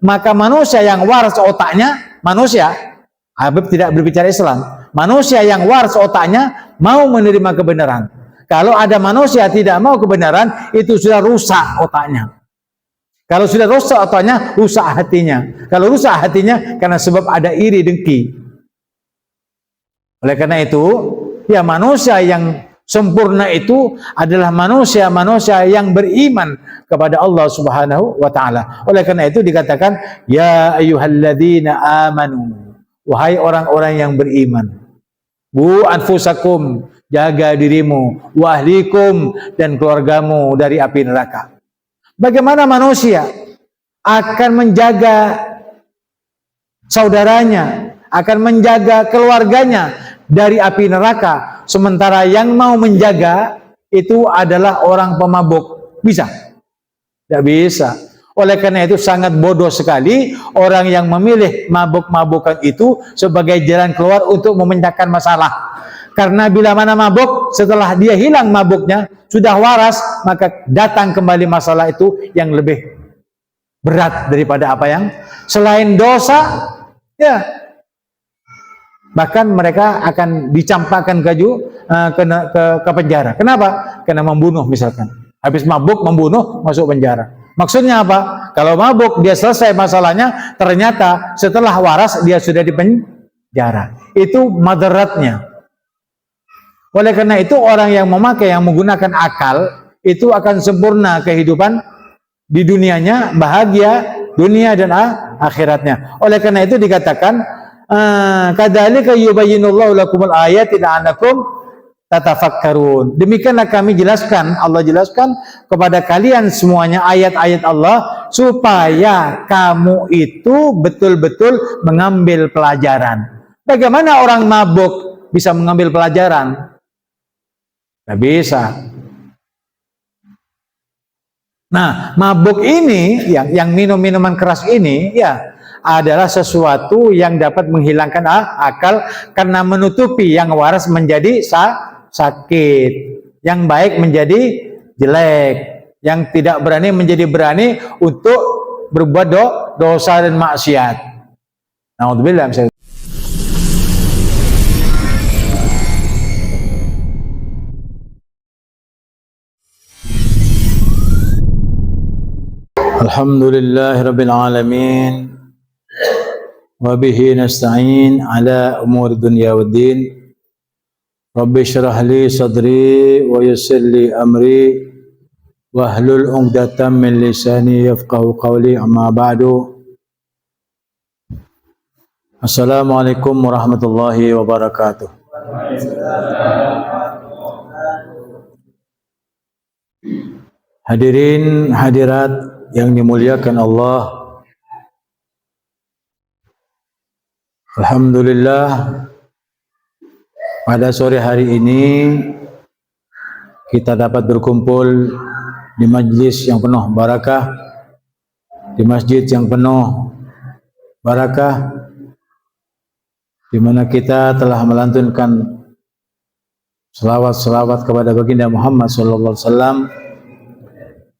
maka manusia yang waras otaknya, manusia, Habib tidak berbicara Islam, manusia yang waras otaknya mau menerima kebenaran. Kalau ada manusia tidak mau kebenaran, itu sudah rusak otaknya. Kalau sudah rusak otaknya, rusak hatinya. Kalau rusak hatinya, karena sebab ada iri dengki. Oleh karena itu, ya manusia yang sempurna itu adalah manusia-manusia yang beriman kepada Allah Subhanahu wa taala. Oleh karena itu dikatakan, ya ayyuhalladzina amanu, wahai orang-orang yang beriman. Bu anfusakum, jaga dirimu, wa ahlikum, dan keluargamu dari api neraka. Bagaimana manusia akan menjaga saudaranya, akan menjaga keluarganya dari api neraka, sementara yang mau menjaga itu adalah orang pemabuk? Bisa? Tidak bisa. Oleh karena itu sangat bodoh sekali orang yang memilih mabuk-mabukan itu sebagai jalan keluar untuk memecahkan masalah. Karena bila mana mabuk, setelah dia hilang mabuknya, sudah waras, maka datang kembali masalah itu yang lebih berat daripada apa yang selain dosa, ya. Bahkan mereka akan dicampakkan ke penjara. Kenapa? Karena membunuh misalkan. Habis mabuk membunuh, masuk penjara. Maksudnya apa? Kalau mabuk dia selesai masalahnya, ternyata setelah waras dia sudah di penjara. Itu madaratnya. Oleh karena itu orang yang memakai, yang menggunakan akal, itu akan sempurna kehidupan di dunianya, bahagia dunia dan akhiratnya. Oleh karena itu dikatakan, kadzalika yubayyinullahu lakumul ayati la'allakum tatafakkarun. Demikianlah kami jelaskan, Allah jelaskan kepada kalian semuanya ayat-ayat Allah supaya kamu itu betul-betul mengambil pelajaran. Bagaimana orang mabuk bisa mengambil pelajaran? Tidak bisa. Nah, mabuk ini, yang minum minuman keras ini, ya adalah sesuatu yang dapat menghilangkan akal karena menutupi yang waras menjadi sakit, yang baik menjadi jelek, yang tidak berani menjadi berani untuk berbuat dosa dan maksiat. Naudzubillah. Alhamdulillah Rabbil Alamin, wa bihi nasta'in ala umur dunya waddin. Rabbi syrah li sadri wa yassir li amri wahlul 'uqdatam min lisani yafqahu qawli, amma ba'du. Assalamualaikum warahmatullahi wabarakatuh. Hadirin hadirat yang dimuliakan Allah, alhamdulillah pada sore hari ini kita dapat berkumpul di majlis yang penuh barakah, di masjid yang penuh barakah, di mana kita telah melantunkan selawat-selawat kepada baginda Muhammad SAW,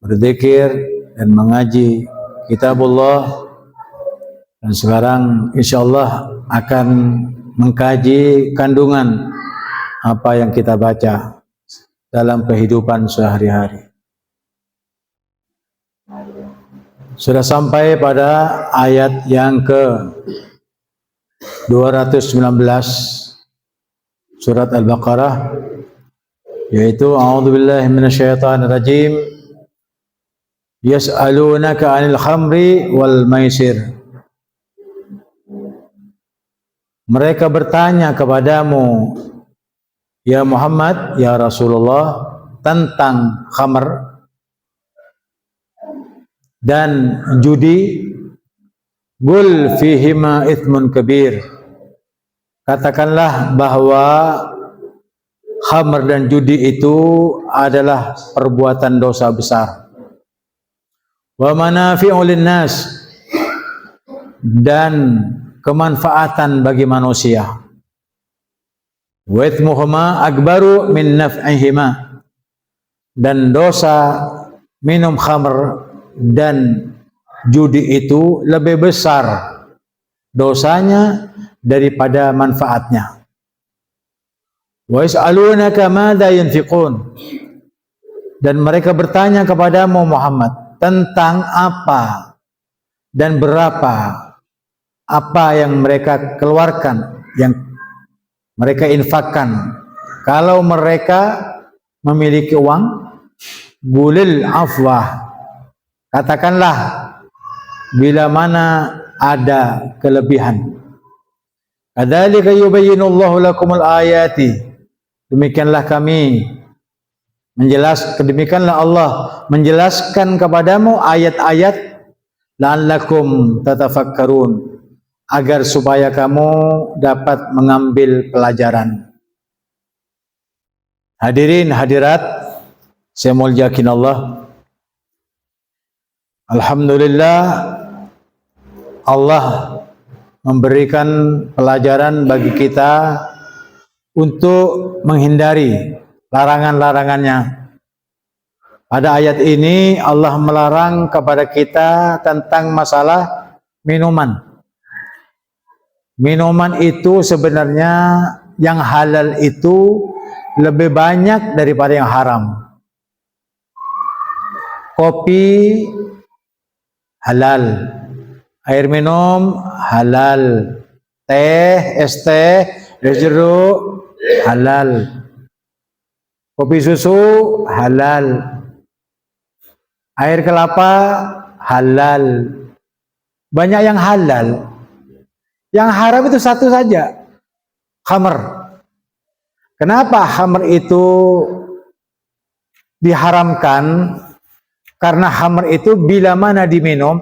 berzikir dan mengaji kitabullah, dan sekarang insyaallah akan mengkaji kandungan apa yang kita baca dalam kehidupan sehari-hari. Sudah sampai pada ayat yang ke 219 surat Al-Baqarah, yaitu a'udzubillahi minasyaitonirrajim. Yas'alunaka 'anil khamri wal maisir. Mereka bertanya kepadamu, ya Muhammad, ya Rasulullah, tentang khamr dan judi. Qul fihima itsmun kabir. Katakanlah bahwa khamr dan judi itu adalah perbuatan dosa besar. Wa manafi'u linnas, dan kemanfaatan bagi manusia. Wa itsmuhuma akbaru min naf'ihima, dan dosa minum khamr dan judi itu lebih besar dosanya daripada manfaatnya. Wa yas'alunaka madza yunfiqun, dan mereka bertanya kepadamu Muhammad tentang apa dan berapa apa yang mereka keluarkan, yang mereka infakkan. Kalau mereka memiliki uang, bulil afwah, katakanlah bila mana ada kelebihan. Kadzalika yubayyinullahu lakumul ayati, demikianlah demikianlah Allah menjelaskan kepadamu ayat-ayat, la'allakum tatafakkarun, agar supaya kamu dapat mengambil pelajaran. Hadirin hadirat saya muliakan Allah, alhamdulillah Allah memberikan pelajaran bagi kita untuk menghindari larangan-larangannya. Pada ayat ini Allah melarang kepada kita tentang masalah minuman. Minuman itu sebenarnya yang halal itu lebih banyak daripada yang haram. Kopi halal, air minum halal, teh, es teh, es jeruk halal, kopi susu halal, air kelapa halal. Banyak yang halal. Yang haram itu satu saja, khamr. Kenapa khamr itu diharamkan? Karena khamr itu bila mana diminum,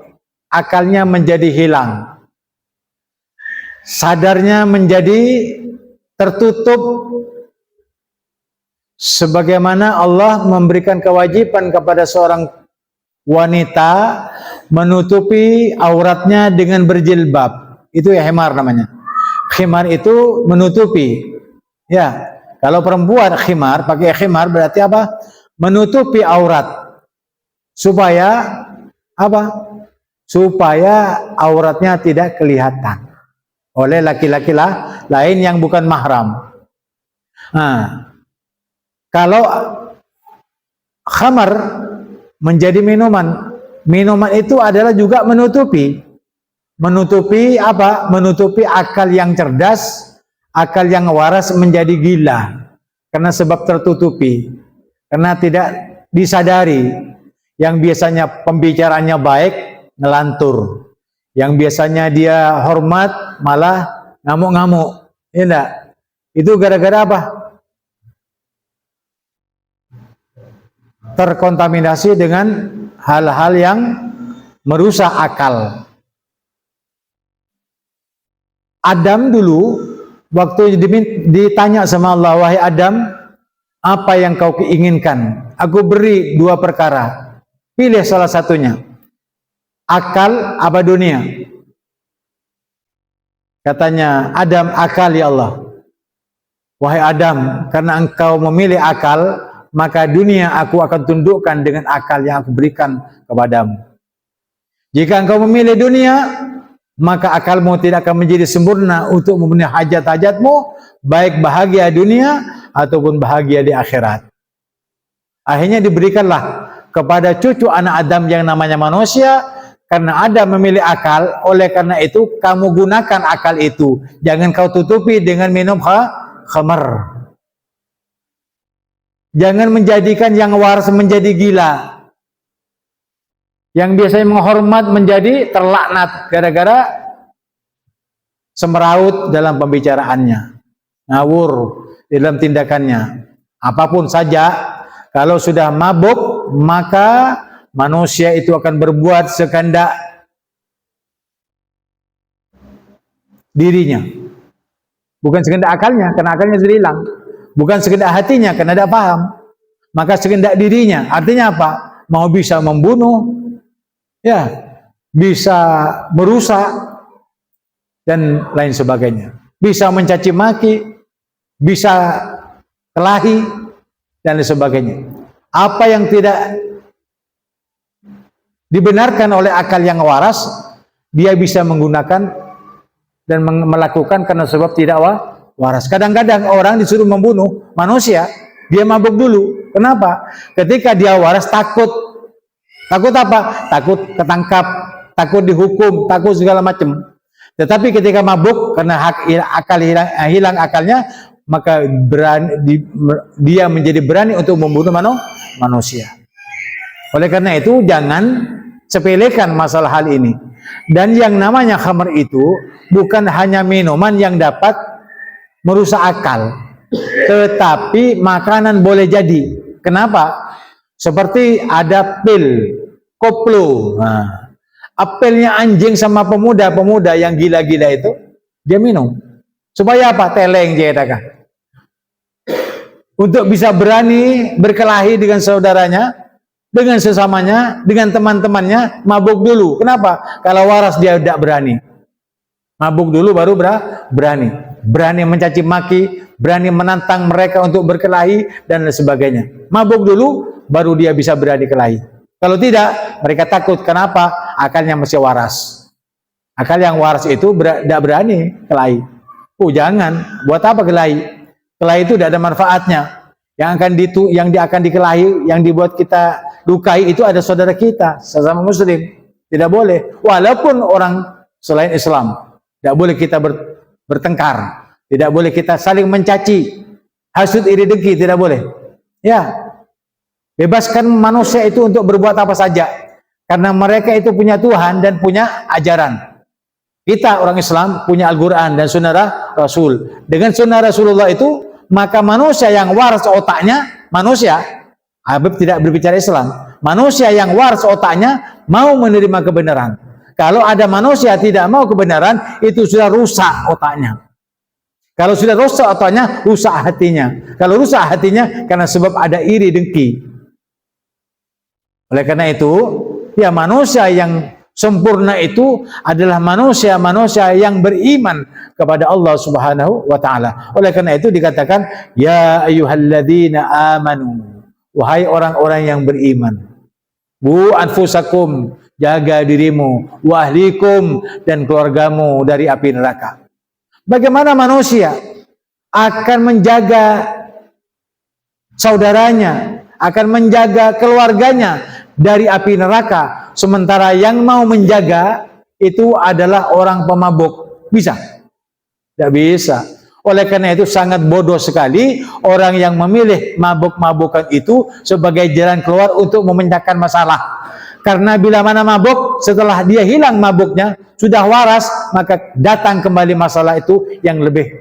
akalnya menjadi hilang, sadarnya menjadi tertutup, sebagaimana Allah memberikan kewajiban kepada seorang wanita menutupi auratnya dengan berjilbab. Itu ya khimar namanya. Khimar itu menutupi. Ya, kalau perempuan khimar, pakai khimar berarti apa? Menutupi aurat. Supaya apa? Supaya auratnya tidak kelihatan oleh laki-laki lain yang bukan mahram. Nah, kalau khamar menjadi minuman, minuman itu adalah juga menutupi apa? Menutupi akal yang cerdas, akal yang waras menjadi gila karena sebab tertutupi, karena tidak disadari. Yang biasanya pembicaraannya baik ngelantur, yang biasanya dia hormat malah ngamuk-ngamuk. Ya enggak? Itu gara-gara apa? Terkontaminasi dengan hal-hal yang merusak akal. Adam dulu waktu ditanya sama Allah, wahai Adam, apa yang kau inginkan? Aku beri dua perkara. Pilih salah satunya. Akal apa dunia? Katanya Adam, akal ya Allah. Wahai Adam, karena engkau memilih akal, maka dunia aku akan tundukkan dengan akal yang aku berikan kepadamu. Jika engkau memilih dunia, maka akalmu tidak akan menjadi sempurna untuk memenuhi hajat-hajatmu, baik bahagia dunia ataupun bahagia di akhirat. Akhirnya diberikanlah kepada cucu anak Adam yang namanya manusia, karena Adam memilih akal. Oleh karena itu kamu gunakan akal itu, jangan kau tutupi dengan minum khamar. Jangan menjadikan yang waras menjadi gila, yang biasanya menghormat menjadi terlaknat gara-gara semeraut dalam pembicaraannya, ngawur dalam tindakannya. Apapun saja, kalau sudah mabuk, maka manusia itu akan berbuat sekehendak dirinya. Bukan sekehendak akalnya, karena akalnya sudah hilang. Bukan sekehendak hatinya, karena tidak paham. Maka sekehendak dirinya. Artinya apa? Mau bisa membunuh, ya, bisa merusak, dan lain sebagainya. Bisa mencaci maki, bisa kelahi, dan lain sebagainya. Apa yang tidak dibenarkan oleh akal yang waras, dia bisa menggunakan dan melakukan karena sebab tidak waras. Kadang-kadang orang disuruh membunuh manusia, dia mabuk dulu. Kenapa? Ketika dia waras takut. Takut apa? Takut ketangkap, takut dihukum, takut segala macam. Tetapi ketika mabuk karena hilang akalnya, maka dia menjadi berani untuk membunuh manusia. Oleh karena itu jangan sepelekan masalah hal ini. Dan yang namanya khamr itu bukan hanya minuman yang dapat merusak akal, tetapi makanan boleh jadi. Kenapa? Seperti ada pil koplo. Nah, apelnya anjing sama pemuda yang gila-gila itu dia minum. Supaya apa? Teleng jedakah. Untuk bisa berani berkelahi dengan saudaranya, dengan sesamanya, dengan teman-temannya, mabuk dulu. Kenapa? Kalau waras dia tidak berani. Mabuk dulu baru berani. Berani mencaci maki, berani menantang mereka untuk berkelahi, dan sebagainya. Mabuk dulu, baru dia bisa berani kelahi. Kalau tidak, mereka takut. Kenapa? Akalnya masih waras. Akal yang waras itu tidak berani kelahi. Oh jangan, buat apa kelahi? Kelahi itu tidak ada manfaatnya. Yang akan dikelahi, yang dibuat kita dukai itu ada saudara kita, sesama muslim. Tidak boleh, walaupun orang selain Islam. Tidak boleh kita bertengkar, tidak boleh kita saling mencaci, hasud, iri, dengki, tidak boleh. Ya, bebaskan manusia itu untuk berbuat apa saja, karena mereka itu punya Tuhan dan punya ajaran. Kita orang Islam punya Al-Quran dan sunnah Rasul. Dengan sunnah Rasulullah itu, maka manusia yang waras otaknya, Habib tidak berbicara Islam, manusia yang waras otaknya mau menerima kebenaran. Kalau ada manusia tidak mau kebenaran, itu sudah rusak otaknya. Kalau sudah rusak otaknya, rusak hatinya. Kalau rusak hatinya, karena sebab ada iri dengki. Oleh karena itu, ya manusia yang sempurna itu adalah manusia-manusia yang beriman kepada Allah Subhanahu wa taala. Oleh karena itu dikatakan, ya ayyuhalladzina amanu, wahai orang-orang yang beriman. Bu anfusakum, jaga dirimu, wa ahlikum, dan keluargamu dari api neraka. Bagaimana manusia akan menjaga saudaranya, akan menjaga keluarganya dari api neraka, sementara yang mau menjaga itu adalah orang pemabuk? Bisa? Tidak bisa. Oleh karena itu sangat bodoh sekali orang yang memilih mabuk-mabukan itu sebagai jalan keluar untuk memecahkan masalah. Karena bila mana mabuk, setelah dia hilang mabuknya, sudah waras, maka datang kembali masalah itu yang lebih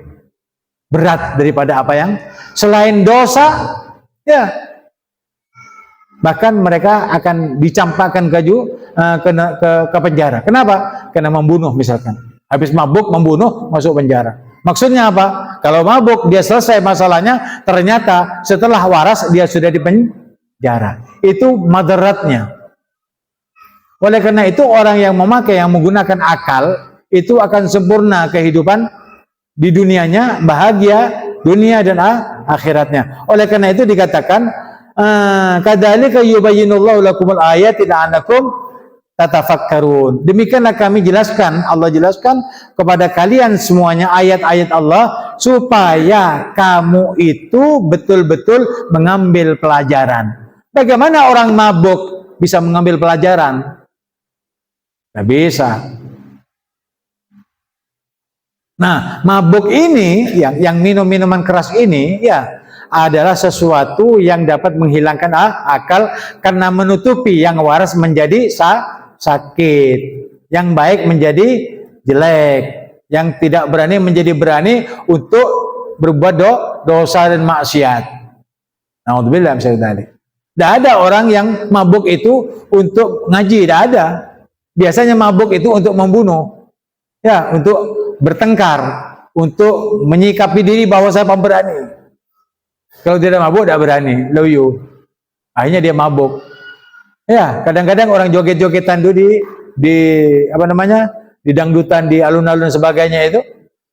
berat daripada apa yang selain dosa, ya. Bahkan mereka akan dicampakkan ke penjara. Kenapa? Karena membunuh misalkan. Habis mabuk membunuh, masuk penjara. Maksudnya apa? Kalau mabuk dia selesai masalahnya, ternyata setelah waras dia sudah di penjara. Itu madaratnya. Oleh karena itu orang yang menggunakan akal itu akan sempurna kehidupan di dunianya, bahagia dunia dan akhiratnya. Oleh karena itu dikatakan, kadzalika yubayyinullahu lakumul ayati la'allakum tatafakkarun. Demikianlah kami jelaskan, Allah jelaskan kepada kalian semuanya ayat-ayat Allah supaya kamu itu betul-betul mengambil pelajaran. Bagaimana orang mabuk bisa mengambil pelajaran? Tidak bisa. Nah, mabuk ini, yang minum minuman keras ini, ya adalah sesuatu yang dapat menghilangkan akal karena menutupi yang waras menjadi sakit, yang baik menjadi jelek, yang tidak berani menjadi berani untuk berbuat dosa dan maksiat. Naudzubillah min dzalik. Tidak ada orang yang mabuk itu untuk ngaji, tidak ada. Biasanya mabuk itu untuk membunuh, ya, untuk bertengkar, untuk menyikapi diri bahwa saya pemberani. Kalau tidak mabuk, tidak berani, loyo. Akhirnya dia mabuk. Ya, kadang-kadang orang joget-jogetan itu di apa namanya, di dangdutan, di alun-alun sebagainya itu,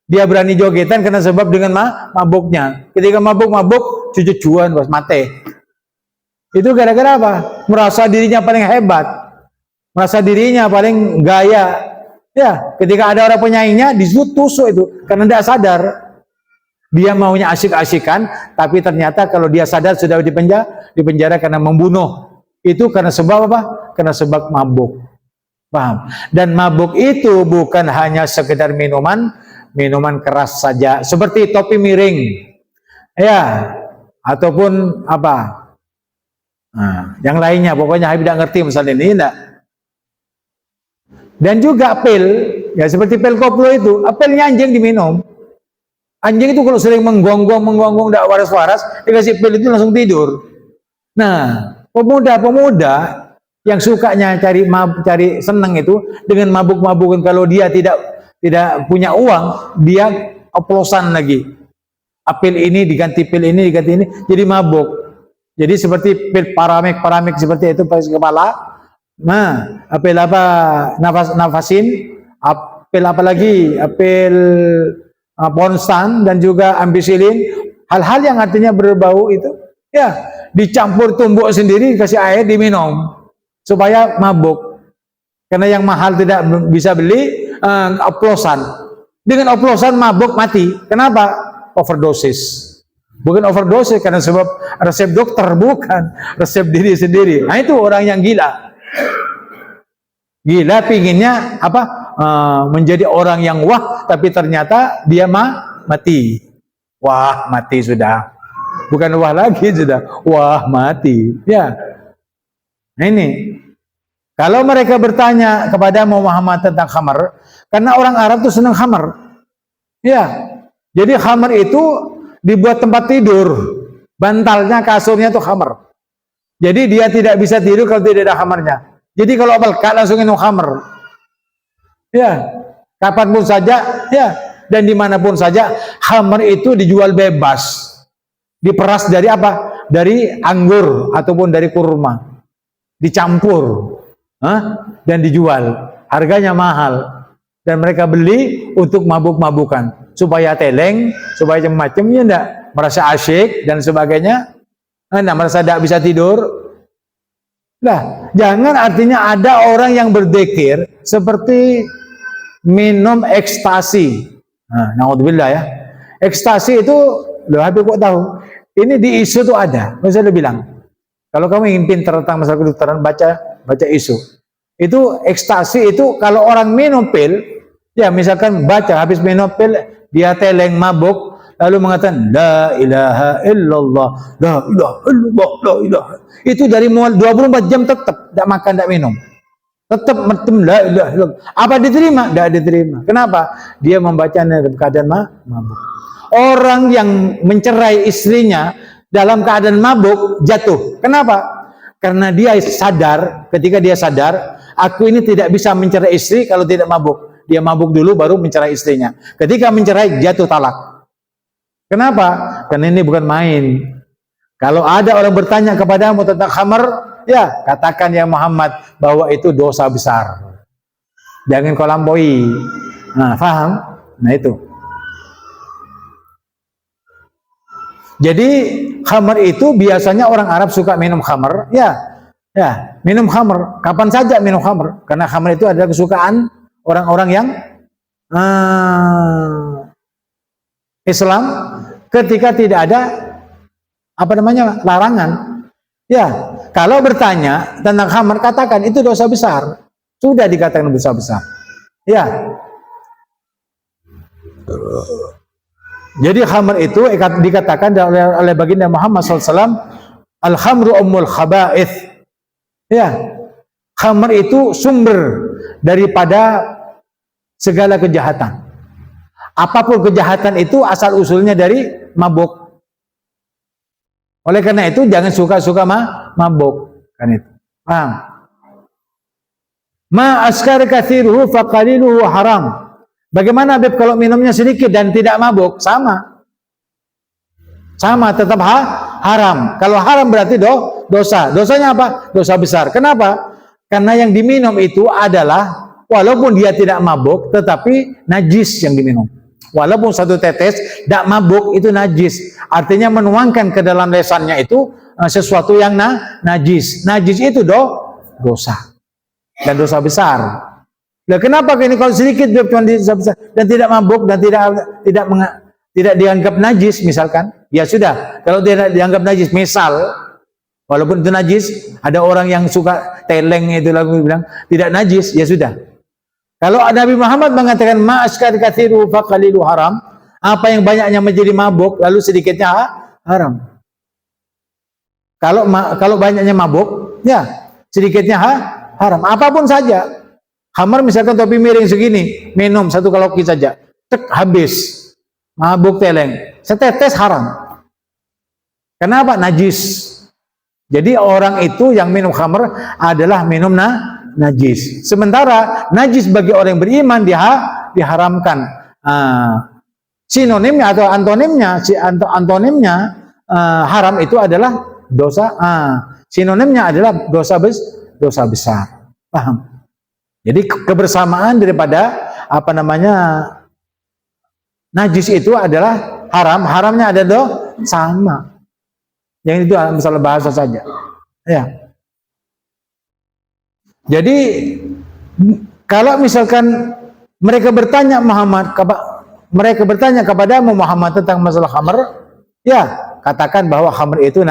dia berani jogetan karena sebab dengan mabuknya. Ketika mabuk cucu-cuan, bos mate. Itu gara-gara apa? Merasa dirinya paling hebat. merasa dirinya paling gaya. Ya, ketika ada orang penyaingnya ditusuk itu karena tidak sadar. Dia maunya asik-asikan, tapi ternyata kalau dia sadar sudah dipenjara karena membunuh. Itu karena sebab apa? Karena sebab mabuk. Paham? Dan mabuk itu bukan hanya sekedar minuman keras saja, seperti topi miring. Ya, ataupun apa? Nah, yang lainnya pokoknya Habib tidak ngerti misalnya ini enggak. Dan juga pil, ya seperti pil koplo itu, pilnya anjing diminum. Anjing itu kalau sering menggonggong tidak waras-waras, dikasih pil itu langsung tidur. Nah, pemuda-pemuda yang sukanya cari seneng itu dengan mabuk-mabukan, kalau dia tidak punya uang, dia oplosan lagi. Pil ini diganti pil ini diganti ini, jadi mabuk. Jadi seperti pil paramik seperti itu pakai kepala. Nah, apel apa nafasin, apel apa lagi, apel Ponstan dan juga ampisilin, hal-hal yang artinya berbau itu, ya dicampur tumbuk sendiri, kasih air diminum supaya mabuk. Karena yang mahal tidak bisa beli, oplosan. Dengan oplosan mabuk mati. Kenapa? Overdosis. Bukan overdosis karena sebab resep dokter, bukan resep diri sendiri. Nah itu orang yang gila. Gila pinginnya apa? Menjadi orang yang wah, tapi ternyata dia mati. Wah, mati sudah. Bukan wah lagi sudah. Wah, mati. Ya. Nah ini. Kalau mereka bertanya kepada Muhammad tentang khamar, karena orang Arab itu senang khamar. Ya. Jadi khamar itu dibuat tempat tidur. Bantalnya, kasurnya itu khamar. Jadi dia tidak bisa tidur kalau tidak ada khamarnya. Jadi kalau belkat langsung minum khamar. Ya, kapanpun saja, ya, dan dimanapun saja, khamar itu dijual bebas. Diperas dari apa? Dari anggur ataupun dari kurma, dicampur, dan dijual. Harganya mahal, dan mereka beli untuk mabuk-mabukan, supaya teleng, supaya macam-macam, ya enggak, merasa asyik dan sebagainya, enggak merasa tidak bisa tidur. Nah, jangan artinya ada orang yang berzikir seperti minum ekstasi. Nah, naudzubillah ya. Ekstasi itu, loh Habib kok tahu? Ini di isu tuh ada. Misalnya bilang, kalau kamu ingin pintar tentang masalah kedokteran, baca isu. Itu ekstasi itu kalau orang minum pil, ya misalkan baca habis minum pil, dia teleng mabuk, lalu mengatakan la ilaha illallah, la ilaha illallah, la ilaha. Itu dari 24 jam tetap tidak makan, tidak minum. Tetap la ilaha illallah. Apa diterima? Tidak diterima. Kenapa? Dia membacanya dalam keadaan mabuk. Orang yang mencerai istrinya dalam keadaan mabuk jatuh. Kenapa? Karena dia sadar, ketika dia sadar, aku ini tidak bisa mencerai istri kalau tidak mabuk. Dia mabuk dulu baru mencerai istrinya. Ketika mencerai jatuh talak. Kenapa? Karena ini bukan main. Kalau ada orang bertanya kepadamu tentang khamar, ya katakan ya Muhammad bahwa itu dosa besar. Jangan kau lampaui. Nah, faham? Nah itu. Jadi khamar itu biasanya orang Arab suka minum khamar, ya minum khamar. Kapan saja minum khamar, karena khamar itu adalah kesukaan orang-orang yang Islam ketika tidak ada larangan. Ya, kalau bertanya tentang khamar, katakan itu dosa besar. Sudah dikatakan dosa besar. Ya. Jadi khamar itu dikatakan oleh baginda Muhammad SAW, al-khamru ummul khaba'ith. Ya, khamar itu sumber daripada segala kejahatan. Apapun kejahatan itu asal usulnya dari mabuk. Oleh karena itu jangan suka-suka mabuk, kan itu. Paham? Ma askar kathiruhu faqaliluhu haram. Bagaimana Habib kalau minumnya sedikit dan tidak mabuk? Sama tetap haram. Kalau haram berarti dosa. Dosanya apa? Dosa besar. Kenapa? Karena yang diminum itu adalah walaupun dia tidak mabuk, tetapi najis yang diminum. Walaupun satu tetes tidak mabuk, itu najis. Artinya menuangkan ke dalam lesannya itu sesuatu yang najis. Najis itu dosa. dan dosa besar. Nah, kenapa ini kalau sedikit cuma dosa besar dan tidak mabuk dan tidak dianggap najis misalkan? Ya sudah, kalau tidak dianggap najis, misal walaupun itu najis, ada orang yang suka teleng itu lagu bilang tidak najis, ya sudah. Kalau Nabi Muhammad mengatakan ma'askar kathiru faqalilu haram, apa yang banyaknya menjadi mabuk lalu sedikitnya haram. Kalau banyaknya mabuk, ya sedikitnya haram. Apapun saja. Khamar misalkan topi miring segini, minum satu kaloki saja, tek habis. Mabuk teleng, setetes haram. Kenapa? Najis. Jadi orang itu yang minum khamar adalah minum najis. Sementara najis bagi orang yang beriman diharamkan. Sinonimnya atau antonimnya haram itu adalah dosa. Sinonimnya adalah dosa besar. Paham? Jadi kebersamaan daripada najis itu adalah haram. Haramnya adalah sama. Yang itu masalah bahasa saja. Ya. Jadi kalau misalkan mereka bertanya kepadamu Muhammad tentang masalah khamr, ya katakan bahwa khamr itu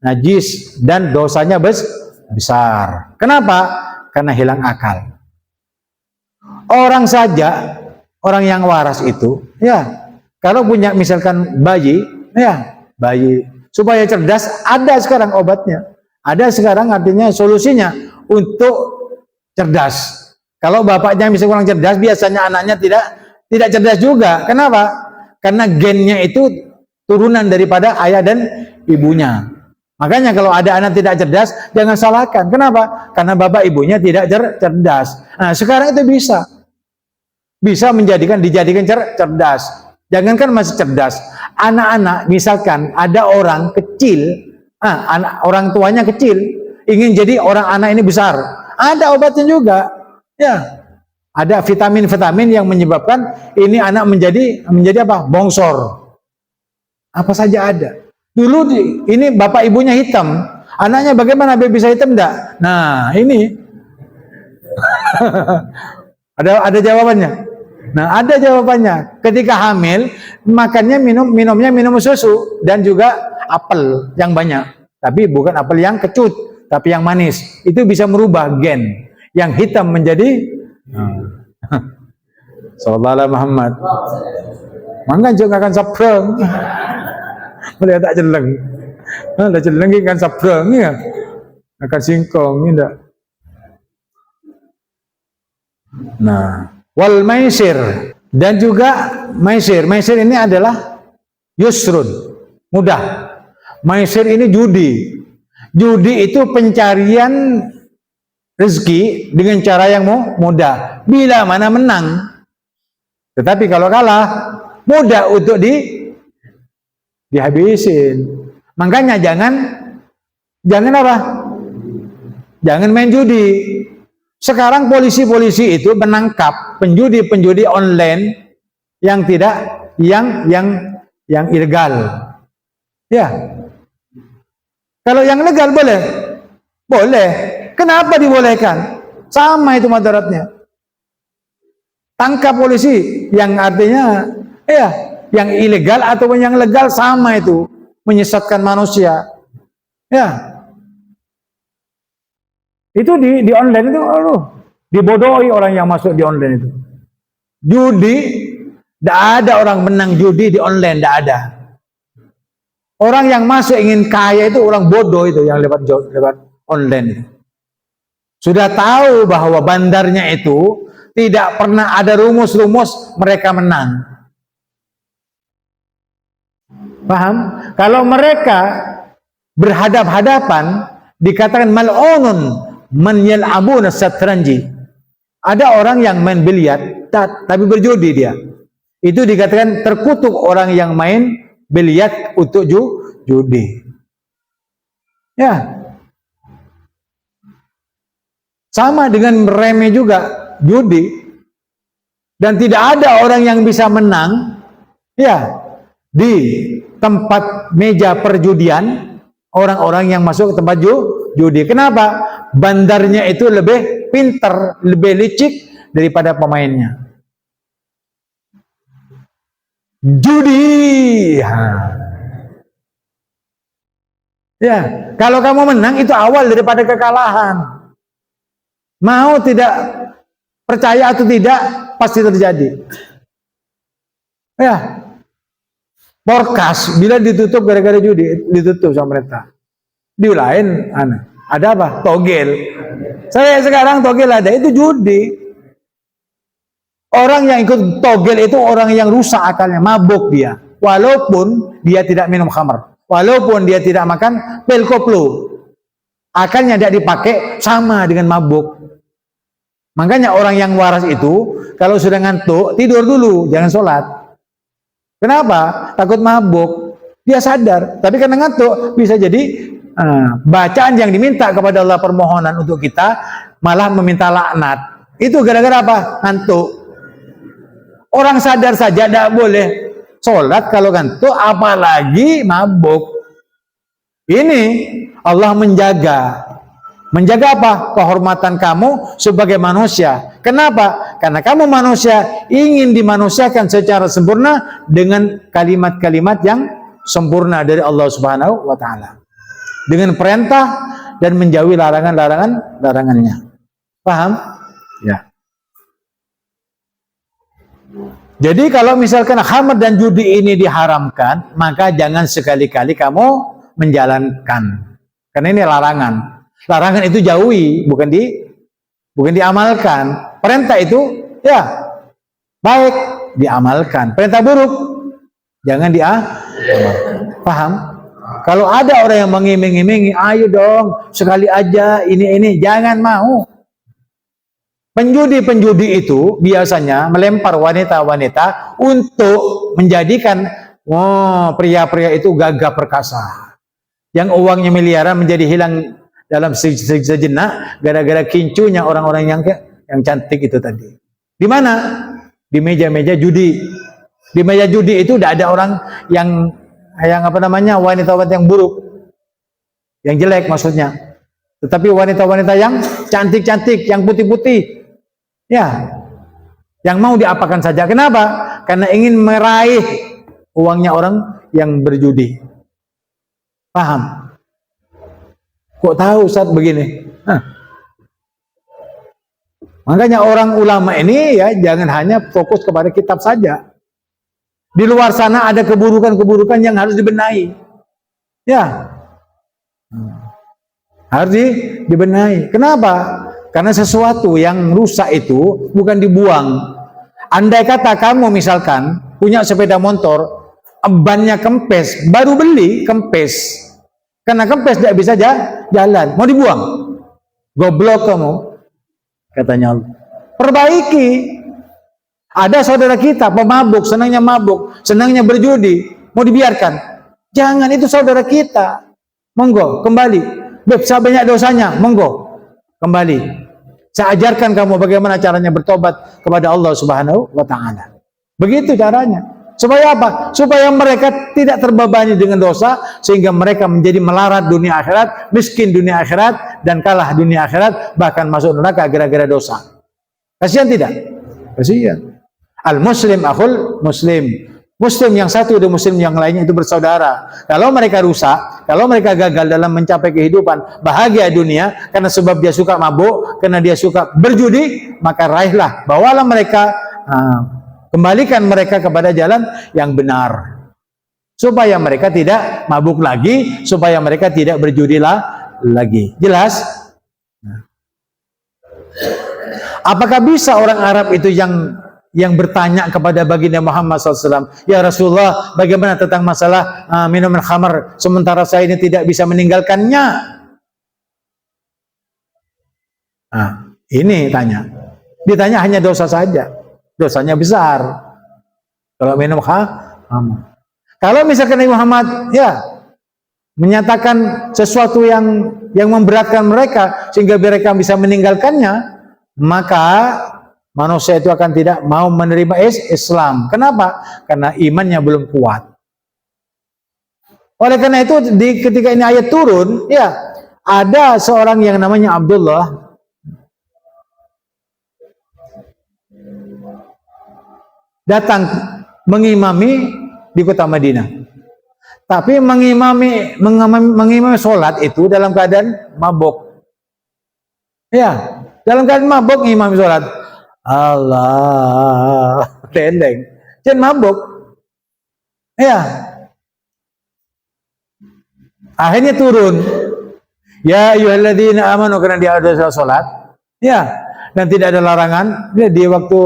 najis dan dosanya besar. Kenapa? Karena hilang akal. Orang yang waras itu, ya kalau punya misalkan bayi, supaya cerdas, ada sekarang obatnya. Ada sekarang artinya solusinya untuk cerdas. Kalau bapaknya misalnya kurang cerdas, biasanya anaknya tidak cerdas juga. Kenapa? Karena gennya itu turunan daripada ayah dan ibunya. Makanya kalau ada anak tidak cerdas, jangan salahkan. Kenapa? Karena bapak ibunya tidak cerdas. Nah, sekarang itu bisa dijadikan cerdas. Jangankan masih cerdas, anak-anak misalkan ada orang kecil, orang tuanya kecil, ingin jadi orang anak ini besar, ada obatnya juga, ya, ada vitamin-vitamin yang menyebabkan ini anak menjadi apa? Bongsor, apa saja ada. Dulu ini bapak ibunya hitam, anaknya bagaimana bisa hitam enggak? Nah ini ada jawabannya. Nah, ada jawabannya. Ketika hamil, makannya minumnya minum susu dan juga apel yang banyak. Tapi bukan apel yang kecut, tapi yang manis. Itu bisa merubah gen yang hitam menjadi Sallallahu alaihi Muhammad. Mangga juga akan sapreng. Boleh tak jeleng. Ada jeleng kan sapreng ya. Akan singkong tidak. Nah, wal maisir, dan juga maisir ini adalah yusrun, mudah. Maisir ini judi itu pencarian rezeki dengan cara yang mudah, bila mana menang. Tetapi kalau kalah, mudah untuk dihabisin. Makanya jangan apa? Jangan main judi. Sekarang polisi-polisi itu menangkap penjudi online yang ilegal. Ya. Kalau yang legal boleh. Boleh. Kenapa dibolehkan? Sama itu madaratnya. Tangkap polisi yang artinya yang ilegal ataupun yang legal sama itu, menyesatkan manusia. Ya. Itu di online itu, dibodohi orang yang masuk di online itu. Judi, tidak ada orang menang judi di online, tidak ada. Orang yang masuk ingin kaya itu orang bodoh itu yang lewat online itu. Sudah tahu bahwa bandarnya itu tidak pernah ada rumus-rumus mereka menang. Paham? Kalau mereka berhadap-hadapan dikatakan mal'unun man yal'abuna satranji. Ada orang yang main biliar tapi berjudi dia. Itu dikatakan terkutuk orang yang main biliar untuk judi. Ya. Sama dengan remeh juga judi. Dan tidak ada orang yang bisa menang di tempat meja perjudian orang-orang yang masuk ke tempat judi. Kenapa? Bandarnya itu lebih pinter, lebih licik daripada pemainnya. Judi. Ya, kalau kamu menang itu awal daripada kekalahan. Mau tidak percaya atau tidak, pasti terjadi. Ya, Porkas bila ditutup gara-gara judi, ditutup sama pemerintah. Di lain, ada apa? Togel. Saya sekarang togel ada, itu judi. Orang yang ikut togel itu orang yang rusak akalnya, mabuk dia. Walaupun dia tidak minum khamar, walaupun dia tidak makan pil koplo, akalnya tidak dipakai, sama dengan mabuk. Makanya orang yang waras itu kalau sudah ngantuk tidur dulu, jangan sholat. Kenapa? Takut mabuk. Dia sadar, tapi karena ngantuk bisa jadi bacaan yang diminta kepada Allah, permohonan untuk kita malah meminta laknat. Itu gara-gara apa? Ngantuk. Orang sadar saja tidak boleh sholat kalau ngantuk, apalagi mabuk. Ini Allah menjaga. Menjaga apa? Kehormatan kamu sebagai manusia. Kenapa? Karena kamu manusia ingin dimanusiakan secara sempurna dengan kalimat-kalimat yang sempurna dari Allah Subhanahu wa Ta'ala. Dengan perintah dan menjauhi larangannya. Paham? Ya. Jadi kalau misalkan khamr dan judi ini diharamkan, maka jangan sekali-kali kamu menjalankan. Karena ini larangan. Larangan itu jauhi, bukan diamalkan. Perintah itu ya baik diamalkan. Perintah buruk jangan diamalkan. Paham? Kalau ada orang yang mengiming-imingi, ayo dong sekali aja ini, jangan mau. Penjudi-penjudi itu biasanya melempar wanita-wanita untuk menjadikan pria-pria itu gagah perkasa. Yang uangnya miliaran menjadi hilang dalam sejenak gara-gara kincunya orang-orang yang cantik itu tadi. Di mana? Di meja-meja judi. Di meja judi itu tidak ada orang yang wanita-wanita yang buruk, yang jelek maksudnya. Tetapi wanita-wanita yang cantik-cantik, yang putih-putih. Ya, yang mau diapakan saja. Kenapa? Karena ingin meraih uangnya orang yang berjudi. Paham? Kok tahu Ustaz begini? Makanya orang ulama ini ya jangan hanya fokus kepada kitab saja. Di luar sana ada keburukan-keburukan yang harus dibenahi. Ya. Harus dibenahi. Kenapa? Karena sesuatu yang rusak itu bukan dibuang. Andai kata kamu misalkan punya sepeda motor, bannya kempes, baru beli kempes. Karena kempes tidak bisa jalan, mau dibuang. Goblok kamu, katanya Allah. Perbaiki. Ada saudara kita pemabuk, senangnya berjudi, mau dibiarkan. Jangan, itu saudara kita. Monggo, kembali. Bisa banyak dosanya, monggo, kembali. Saya ajarkan kamu bagaimana caranya bertobat kepada Allah Subhanahu wa Ta'ala. Begitu caranya. Supaya apa? Supaya mereka tidak terbebani dengan dosa, sehingga mereka menjadi melarat dunia akhirat, miskin dunia akhirat, dan kalah dunia akhirat, bahkan masuk neraka gara-gara dosa. Kasihan tidak? Kasihan. Al-muslim akhul muslim. Muslim yang satu dan muslim yang lainnya itu bersaudara. Kalau mereka rusak, kalau mereka gagal dalam mencapai kehidupan bahagia dunia karena sebab dia suka mabuk, karena dia suka berjudi, maka raihlah, bawalah mereka, kembalikan mereka kepada jalan yang benar. Supaya mereka tidak mabuk lagi, supaya mereka tidak berjudi lagi. Jelas? Apakah bisa orang Arab itu yang bertanya kepada baginda Muhammad SAW, ya Rasulullah, bagaimana tentang masalah minuman khamar sementara saya ini tidak bisa meninggalkannya? Ini ditanya hanya dosa saja, dosanya besar kalau minum khamar. Kalau misalkan Nabi Muhammad menyatakan sesuatu yang memberatkan mereka sehingga mereka bisa meninggalkannya, maka manusia itu akan tidak mau menerima Islam. Kenapa? Karena imannya belum kuat. Oleh karena itu, ketika ini ayat turun, ada seorang yang namanya Abdullah datang mengimami di kota Madinah. Tapi mengimami sholat itu dalam keadaan mabuk. Ya, dalam keadaan mabuk mengimami sholat. Allah, dendeng. Jangan mabuk. Ya. Akhirnya turun. Ya ayyuhalladzina amanu, karena dia ada sholat. Ya, dan tidak ada larangan. Dia di waktu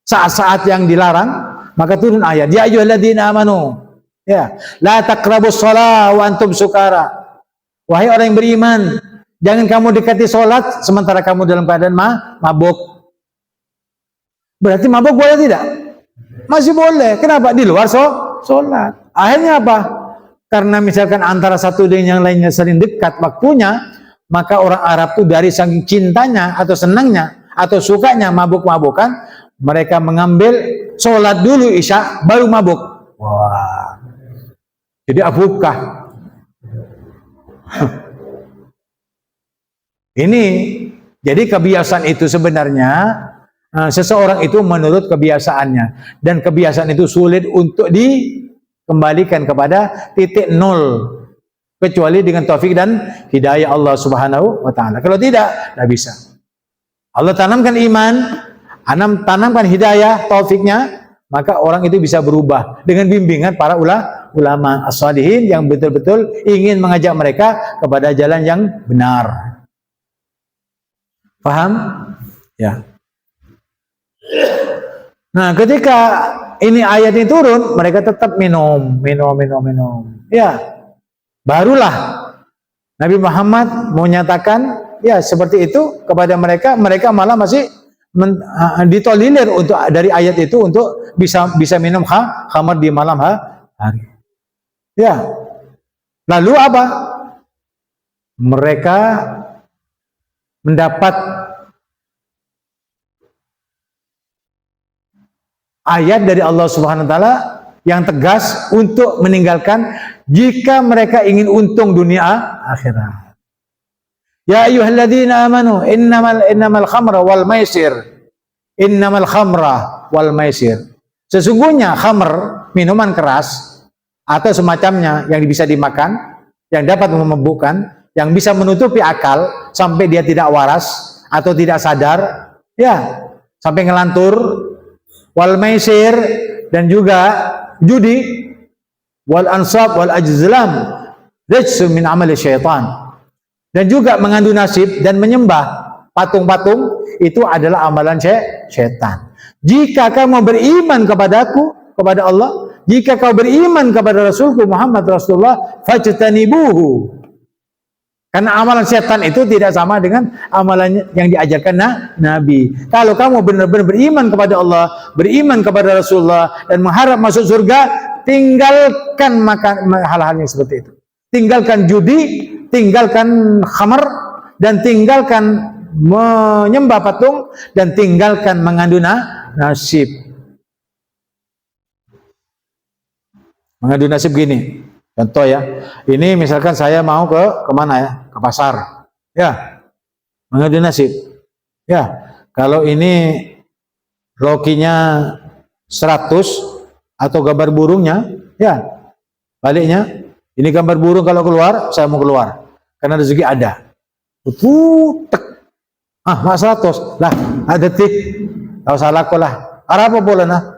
saat-saat yang dilarang, maka turun ayat. Ya ayyuhalladzina amanu. Ya, la taqrabus shalah wa antum sukara. Wahai orang yang beriman, jangan kamu dekati sholat sementara kamu dalam keadaan mabuk. Berarti mabuk boleh tidak? Masih boleh. Kenapa? Di luar sholat. Akhirnya apa? Karena misalkan antara satu dengan yang lainnya sering dekat waktunya, maka orang Arab itu dari saking cintanya atau senangnya atau sukanya mabuk-mabukan, mereka mengambil sholat dulu isya baru mabuk. Wah. Jadi abukah? Ini jadi kebiasaan itu sebenarnya seseorang itu menurut kebiasaannya, dan kebiasaan itu sulit untuk dikembalikan kepada titik nol kecuali dengan taufik dan hidayah Allah Subhanahu wa taala. Kalau tidak bisa. Allah tanamkan iman, tanamkan hidayah, taufiknya, maka orang itu bisa berubah dengan bimbingan para ulama as-salihin yang betul-betul ingin mengajak mereka kepada jalan yang benar. Paham? Ya. Nah, ketika ini ayat ini turun, mereka tetap minum. Ya. Barulah Nabi Muhammad menyatakan ya seperti itu kepada mereka. Mereka malah masih ditolilir untuk dari ayat itu untuk bisa minum khamar di malam hari. Ya. Lalu apa? Mereka mendapat ayat dari Allah Subhanahu wa taala yang tegas untuk meninggalkan jika mereka ingin untung dunia akhirat. Ya ayyuhalladzina amanu innamal khamra wal maisir. Innamal khamra wal maisir. Sesungguhnya khamr, minuman keras atau semacamnya yang bisa dimakan, yang dapat memabukkan, yang bisa menutupi akal sampai dia tidak waras atau tidak sadar, ya, sampai ngelantur, wal maisir, dan juga judi, wal ansab wal ajzlam, rijsun min amali syaitan, dan juga mengadu nasib dan menyembah patung-patung, itu adalah amalan syaitan. Jika kamu beriman kepadaku, kepada Allah, jika kau beriman kepada Rasulku Muhammad Rasulullah, fajtanibuhu. Karena amalan setan itu tidak sama dengan amalan yang diajarkan Nabi. Kalau kamu benar-benar beriman kepada Allah, beriman kepada Rasulullah, dan mengharap masuk surga, tinggalkan makan hal-hal yang seperti itu. Tinggalkan judi, tinggalkan khamar, dan tinggalkan menyembah patung, dan tinggalkan mengadu nasib. Mengadu nasib gini. Contoh ya, ini misalkan saya mau kemana ya? Ke pasar, ya, mengadu nasib, ya. Kalau ini lokinya 100 atau gambar burungnya, ya, baliknya ini gambar burung kalau keluar, saya mau keluar karena rezeki ada. Mas 100 lah, ada tik, tahu salah lah. Apa boleh nah?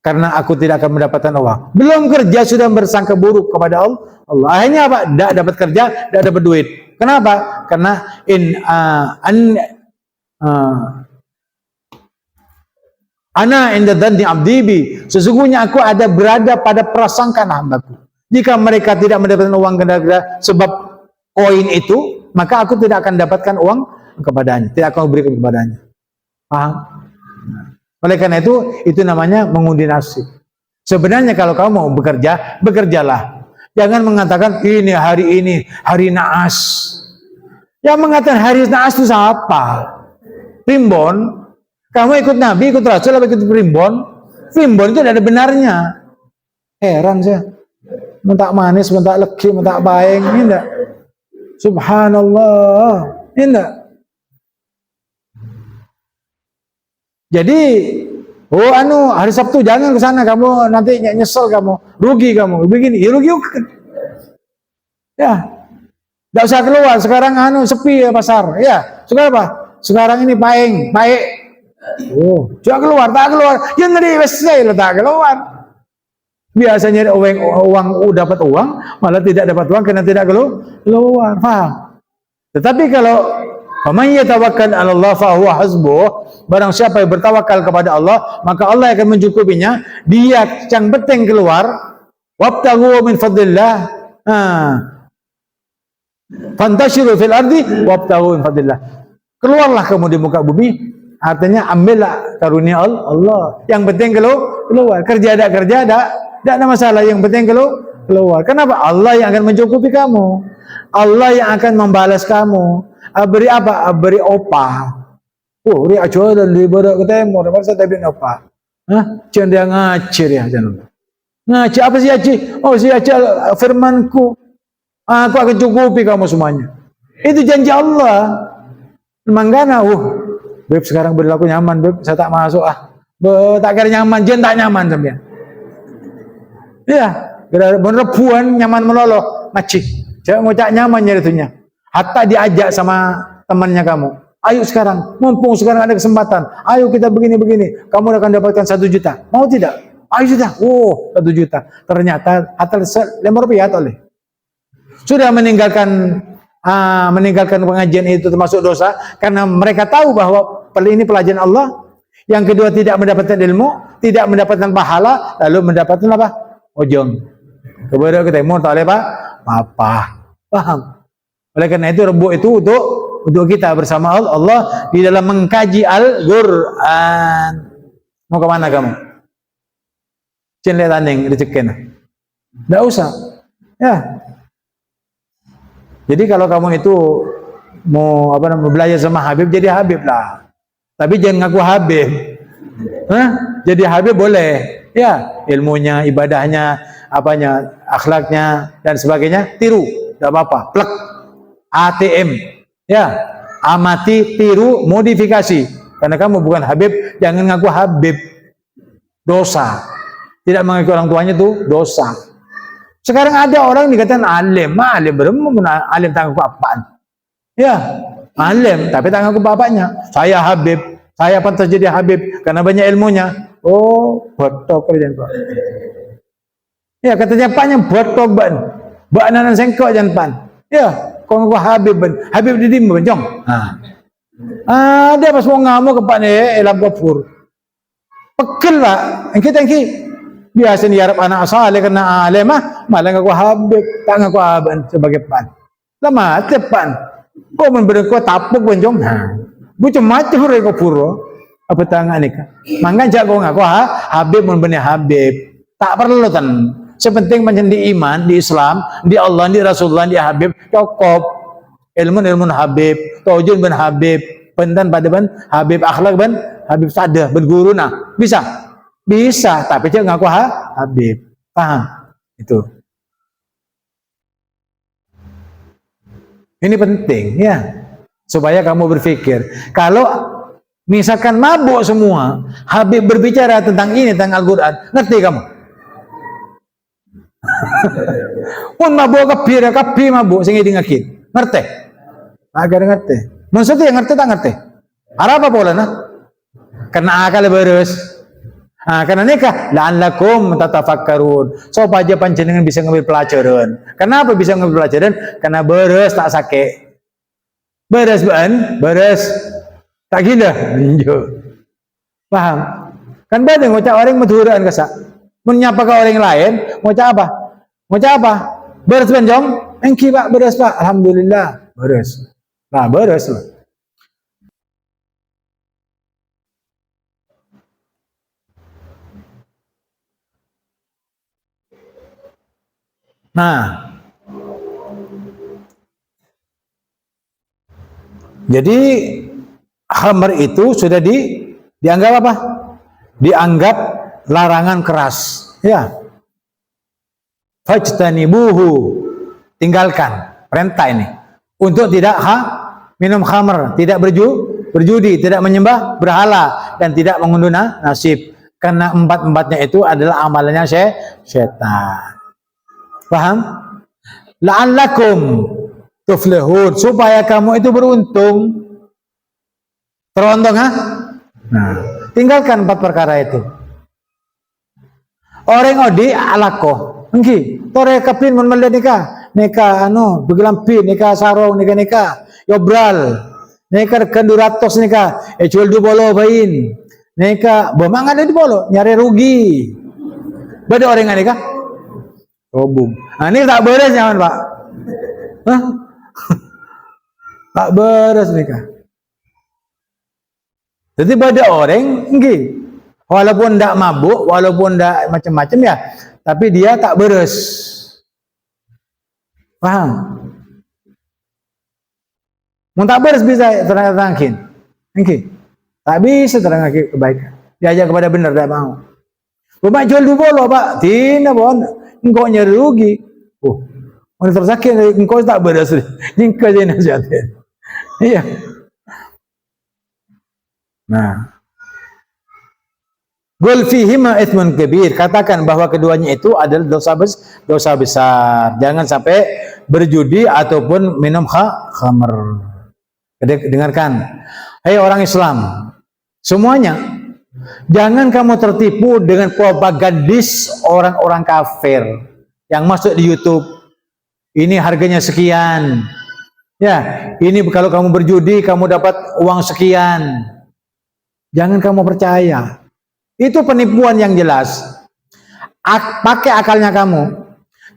Karena aku tidak akan mendapatkan uang. Belum kerja sudah bersangka buruk kepada Allah. Akhirnya apa? Tidak dapat kerja, tidak dapat duit. Kenapa? Karena ana inda dhanni abdi bi. Sesungguhnya aku ada berada pada prasangkaan hambaku. Jika mereka tidak mendapatkan uang gara-gara sebab koin itu, maka aku tidak akan dapatkan uang kepadanya, tidak akan berikan kepadanya. Paham? Oleh karena itu namanya mengundi nasib. Sebenarnya kalau kamu mau bekerja, bekerjalah. Jangan mengatakan ini hari naas. Yang mengatakan hari naas itu siapa? Primbon. Kamu ikut Nabi, ikut Rasul, atau ikut primbon? Primbon itu tidak ada benarnya. Heran saya. Mentak manis, mentak legi, mentak baeng, ini enggak. Subhanallah. Ini enggak. Jadi, hari Sabtu jangan ke sana, kamu nanti nyesel, kamu rugi, kamu begini, ya rugi. Ya, tidak usah keluar. Sekarang sepi ya pasar. Ya, sekarang apa? Sekarang ini baik. Jangan keluar, tak keluar. Yang ngeri wesai tak keluar. Biasanya uang dapat uang, malah tidak dapat uang karena tidak keluar. Paham? Tetapi kalau faman yatawakkal 'ala Allah fa huwa hasbuh, barang siapa yang bertawakal kepada Allah, maka Allah akan mencukupinya. Dia yang penting keluar, wabtaghu min fadlillah. Fantashiru fil ardi wabtaghu min fadlillah. Keluarlah kamu di muka bumi, artinya ambillah karunia Allah. Yang penting keluar. Kerja ada, tidak ada masalah. Yang penting keluar. Kenapa? Allah yang akan mencukupi kamu. Allah yang akan membalas kamu. Beri apa? Beri opah. Ri acuan dan daripada ketemu. Masa tak beri opah. Jangan dia ngacir ya. Ngacir apa sih aci? Si aci firmanku. Aku akan cukupi kamu semuanya. Itu janji Allah. Manggana, beb sekarang berlaku nyaman, beb. Saya tak masuk tak kira nyaman, jen tak nyaman sampean. Iya, bener puan nyaman melolo, ngaci. Jangan ngocak nyaman nyaritunya. Hatta diajak sama temannya kamu. Ayo sekarang, mumpung sekarang ada kesempatan. Ayo kita begini. Kamu akan dapatkan 1 juta. Mau tidak? Ayo sudah. 1 juta. Ternyata hatta Rp5 oleh. Sudah meninggalkan pengajian itu termasuk dosa karena mereka tahu bahwa ini pelajaran Allah. Yang kedua, tidak mendapatkan ilmu, tidak mendapatkan pahala, lalu mendapatkan apa? Ujung. Kemudian kita mau tak apa? Paham? Oleh karena itu Rebo itu untuk kita bersama Allah di dalam mengkaji Al-Quran. Mau ke mana kamu? Cinta tanding dicekin. Tidak usah. Ya. Jadi kalau kamu itu mau belajar sama Habib, jadi Habib lah. Tapi jangan ngaku Habib. Jadi Habib boleh. Ya, ilmunya, ibadahnya, akhlaknya dan sebagainya tiru, tidak apa-apa. Plek. ATM. Ya, amati, tiru, modifikasi. Karena kamu bukan Habib, jangan ngaku Habib. Dosa. Tidak mengaku orang tuanya itu dosa. Sekarang ada orang dikatakan alim tanggung apaan? Ya, alim tapi tanggung bapaknya. Saya Habib, saya pantas jadi Habib karena banyak ilmunya. Botok kerjaan Pak. Ya, katanya paknya botok ban nanan sengkok jangan pan. Ya, kau Habib Habib di dim bencong. Dia pas mau ngamuk ke pak elam gopur. Pekel Pak, engki biasa di Arab anak saleh kena alemah, malah ngaku Habib, tak ngaku aban sebagai pan. Lama tepan. Kau memberi tapuk benjong. Bucam macam mereka puro. Apa tangan ni? Mangga jago ngaku Habib memberi Habib. Tak perlu tan. Sepenting macam di iman, di Islam, di Allah, di Rasulullah, di Habib cukup. Ilmu Habib, tawjud ben Habib, pendan pada ben Habib akhlak ben Habib sada ben guru nah. Bisa, tapi dia ngaku Habib. Paham? Itu. Ini penting ya. Supaya kamu berpikir. Kalau misalkan mabuk semua, Habib berbicara tentang ini, tentang Al-Quran, ngerti kamu? Pun mabuk kapi mabuk, sehingga ngakit. Ngerti? Agar ngerti. Maksudnya yang ngerti tak ngerti? Arab apa pola nah? Karena akal berus. Karena nikah la'allakum tatafakkarun. So aja panjenengan bisa ngambil pelajaran. Kenapa bisa ngambil pelajaran? Karena beres tak sakit. Beres tak gila. Paham? Kan beda ngocak orang madhuran kasak. Menyapa ke orang lain, ngocak apa? Beres benjong? Engki Pak, beres Pak. Alhamdulillah, beres. Nah, beres lah. Nah, jadi khamr itu sudah dianggap apa? Dianggap larangan keras, ya. Fajtanibuhu, tinggalkan, perintah ini untuk tidak minum khamr, tidak berjudi, tidak menyembah berhala, dan tidak mengunduh nasib. Karena empat-empatnya itu adalah amalannya setan. Paham? La'allakum tuflihun, supaya kamu itu beruntung. Teruntung, ha? Nah, tinggalkan empat perkara itu. Orang odi alakoh, engki, tore kapin mun nikah, nikah begelampi, nikah sarong, nikah yobral, nikah kenduratos nikah, jual du bolo bain, nikah bomang ada di bolo, nyari rugi. Beda orang nikah, robum. Nah, ini tak beres nyaman Pak, hah? Tak beres nikah. Jadi pada orang, engki. Walaupun tidak mabuk, walaupun tidak macam-macam ya, tapi dia tak beres. Paham? Mau tak beres bisa terangkin. Okay. Tak bisa terangkin kebaikan. Diajak kepada benar, tidak mau. Bapak jual dulu loh Pak. Tidak bon. Engkau nyari rugi. Oh, orang tersakit, engkau tak beres. Engkau jadi nasihatin. Iya. Nah. Qul fihima itsmun kabir, katakan bahwa keduanya itu adalah dosa besar. Jangan sampai berjudi ataupun minum khamr. Dengarkan, hai orang Islam semuanya, jangan kamu tertipu dengan propagandis orang-orang kafir yang masuk di YouTube. Ini harganya sekian. Ya, ini kalau kamu berjudi kamu dapat uang sekian. Jangan kamu percaya. Itu penipuan yang jelas. Pakai akalnya kamu.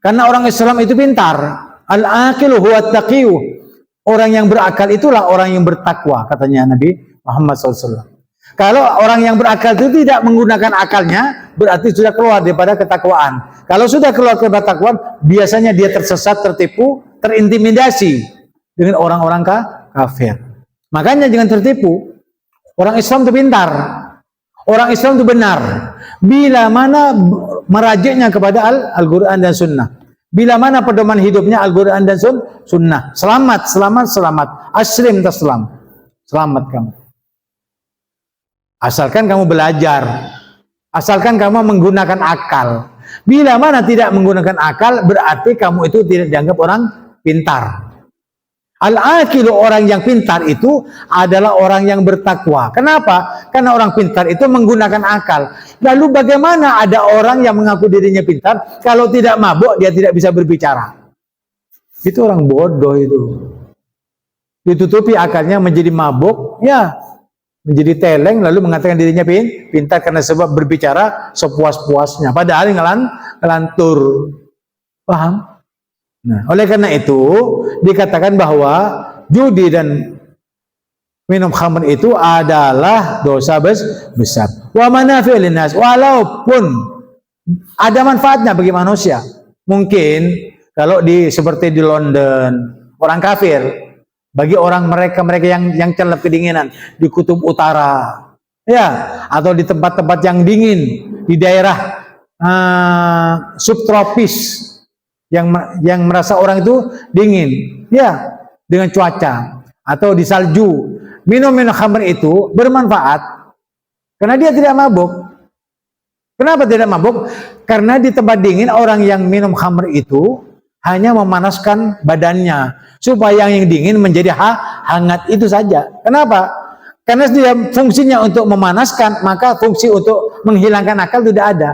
Karena orang Islam itu pintar. Al-aqilu huwa taqiyu. Orang yang berakal itulah orang yang bertakwa, katanya Nabi Muhammad SAW. Kalau orang yang berakal itu tidak menggunakan akalnya, berarti sudah keluar daripada ketakwaan. Kalau sudah keluar dari ketakwaan, biasanya dia tersesat, tertipu, terintimidasi dengan orang-orang kafir. Makanya jangan tertipu. Orang Islam itu pintar. Orang Islam itu benar. Bila mana merajiknya kepada Al-Quran dan Sunnah. Bila mana pedoman hidupnya Al-Quran dan Sunnah. Selamat, selamat, selamat. Aslim taslam. Selamat kamu. Asalkan kamu belajar. Asalkan kamu menggunakan akal. Bila mana tidak menggunakan akal, berarti kamu itu tidak dianggap orang pintar. Al-aqilu, orang yang pintar itu adalah orang yang bertakwa. Kenapa? Karena orang pintar itu menggunakan akal. Lalu bagaimana ada orang yang mengaku dirinya pintar, kalau tidak mabuk dia tidak bisa berbicara? Itu orang bodoh itu. Ditutupi akalnya menjadi mabuk, ya menjadi teleng, lalu mengatakan dirinya pintar karena sebab berbicara sepuas-puasnya. Padahal ngelantur. Paham? Nah, oleh karena itu dikatakan bahwa judi dan minum khamr itu adalah dosa besar. Wa manafi'u linnas, walaupun ada manfaatnya bagi manusia. Mungkin kalau seperti di London, orang kafir, bagi orang mereka yang celep kedinginan di kutub utara, ya, atau di tempat-tempat yang dingin di daerah subtropis. Yang merasa orang itu dingin, ya, dengan cuaca atau di salju, minum khamr itu bermanfaat karena dia tidak mabuk. Kenapa tidak mabuk? Karena di tempat dingin orang yang minum khamr itu hanya memanaskan badannya supaya yang dingin menjadi hangat, itu saja. Kenapa? Karena dia fungsinya untuk memanaskan, maka fungsi untuk menghilangkan akal tidak ada.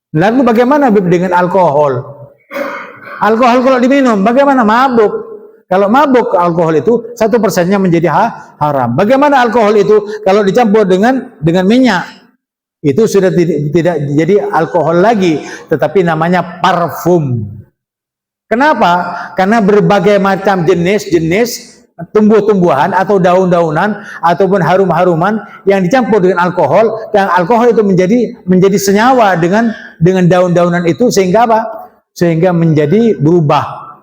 Lalu bagaimana dengan alkohol? Alkohol kalau diminum, bagaimana? Mabuk. Kalau mabuk alkohol itu 1%-nya menjadi haram. Bagaimana alkohol itu kalau dicampur dengan minyak? Itu sudah tidak jadi alkohol lagi, tetapi namanya parfum. Kenapa? Karena berbagai macam jenis tumbuh-tumbuhan atau daun-daunan ataupun harum-haruman yang dicampur dengan alkohol, dan alkohol itu menjadi senyawa dengan daun-daunan itu, sehingga apa? Sehingga menjadi berubah.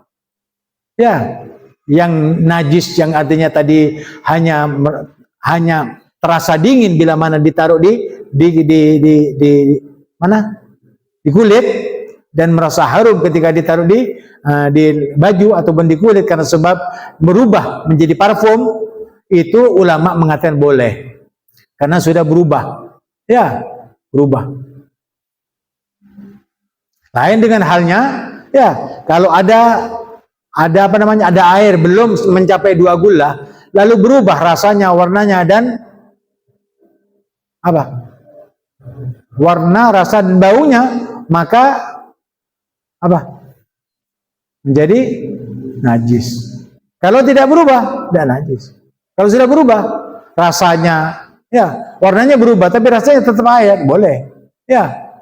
Ya, yang najis, yang artinya tadi hanya terasa dingin bila mana ditaruh di kulit, dan merasa harum ketika ditaruh di baju ataupun di kulit karena sebab berubah menjadi parfum, itu ulama mengatakan boleh karena sudah berubah. Ya, berubah. Lain dengan halnya, ya, kalau ada apa namanya, ada air belum mencapai 2 gula, lalu berubah rasanya, warnanya, dan apa? Warna, rasa, dan baunya, maka apa? Menjadi najis. Kalau tidak berubah, tidak najis. Kalau sudah berubah, rasanya, ya, warnanya berubah, tapi rasanya tetap air, boleh. Ya,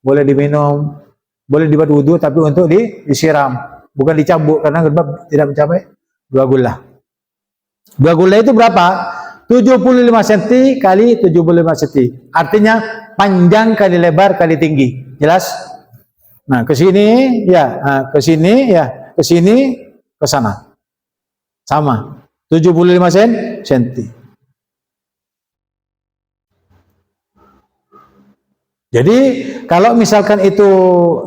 boleh diminum, boleh dibuat wudhu, tapi untuk disiram, bukan dicabuk, karena tidak mencapai 2 gula. 2 gula itu berapa? 75 cm kali 75 cm. Artinya panjang kali lebar kali tinggi. Jelas? Nah, ke sini ya, ke sini ya, ke sini, ke sana. Sama. 75 cm. Jadi kalau misalkan itu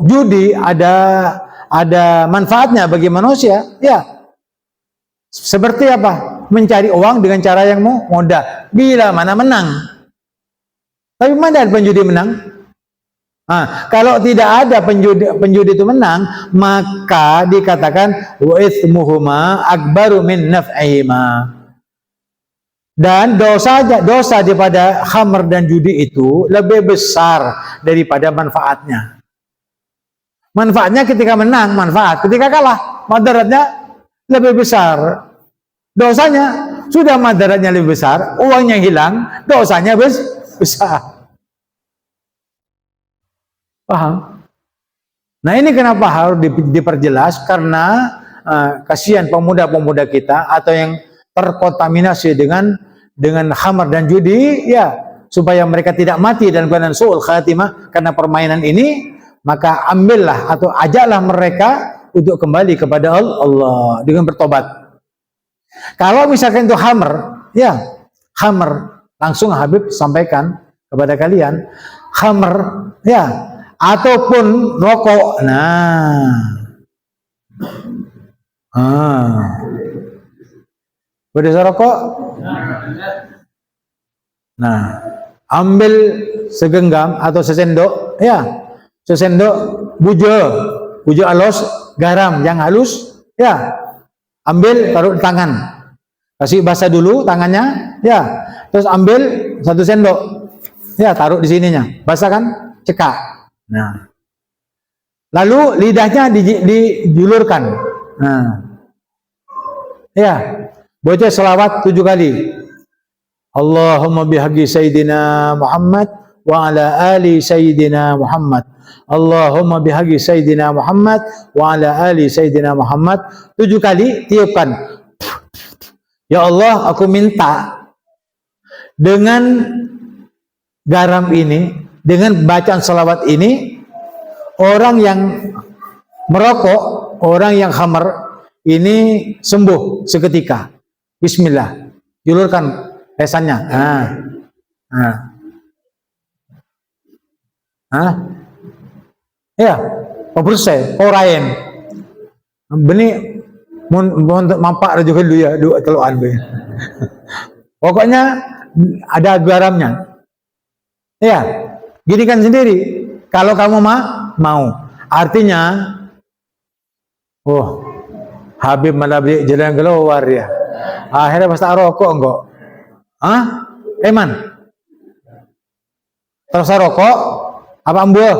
judi, ada manfaatnya bagi manusia, ya. Seperti apa? Mencari uang dengan cara yang mudah. Bila mana menang. Tapi mana penjudi menang? Nah, kalau tidak ada penjudi itu menang, maka dikatakan wa itsmuhuma akbaru min naf'ihima. Dan dosa daripada khamr dan judi itu lebih besar daripada manfaatnya. Manfaatnya ketika menang, manfaat. Ketika kalah, madaratnya lebih besar. Dosanya sudah madaratnya lebih besar, uangnya hilang, dosanya besar. Paham? Nah, ini kenapa harus diperjelas, karena kasihan pemuda-pemuda kita atau yang terkontaminasi dengan khamar dan judi, ya, supaya mereka tidak mati dalam keadaan su'ul khatimah karena permainan ini, maka ambillah atau ajaklah mereka untuk kembali kepada Allah dengan bertobat. Kalau misalkan itu khamr, ya, khamr, langsung Habib sampaikan kepada kalian, khamr, ya, ataupun rokok. Berdasar rokok. Nah, ambil segenggam atau sesendok, ya, sesendok bujo halus, garam yang halus, ya, ambil, taruh di tangan, kasih basah dulu tangannya, ya, terus ambil 1 sendok, ya, taruh di sininya, basah kan, cekak. Nah, lalu lidahnya dijulurkan. Nah, ya, baca selawat 7 kali. Allahumma bihaqqi sayyidina Muhammad wa ala ali sayyidina Muhammad. Allahumma bihaqqi sayyidina Muhammad wa ala ali sayyidina Muhammad. 7 kali tiupkan. Ya Allah, aku minta dengan garam ini, dengan bacaan salawat ini, orang yang merokok, orang yang khamar ini sembuh seketika. Bismillah. Julurkan lesannya. Ya, pebersih, orain. Beni untuk mampak juga dulu ya, dua teluan. Pokoknya ada garamnya. Ya, ginikan sendiri. Kalau kamu mau. Artinya, Habib malah beli jalan keluar ya. Akhirnya pas tak rokok enggak. Eman. Terus rokok apa ambil?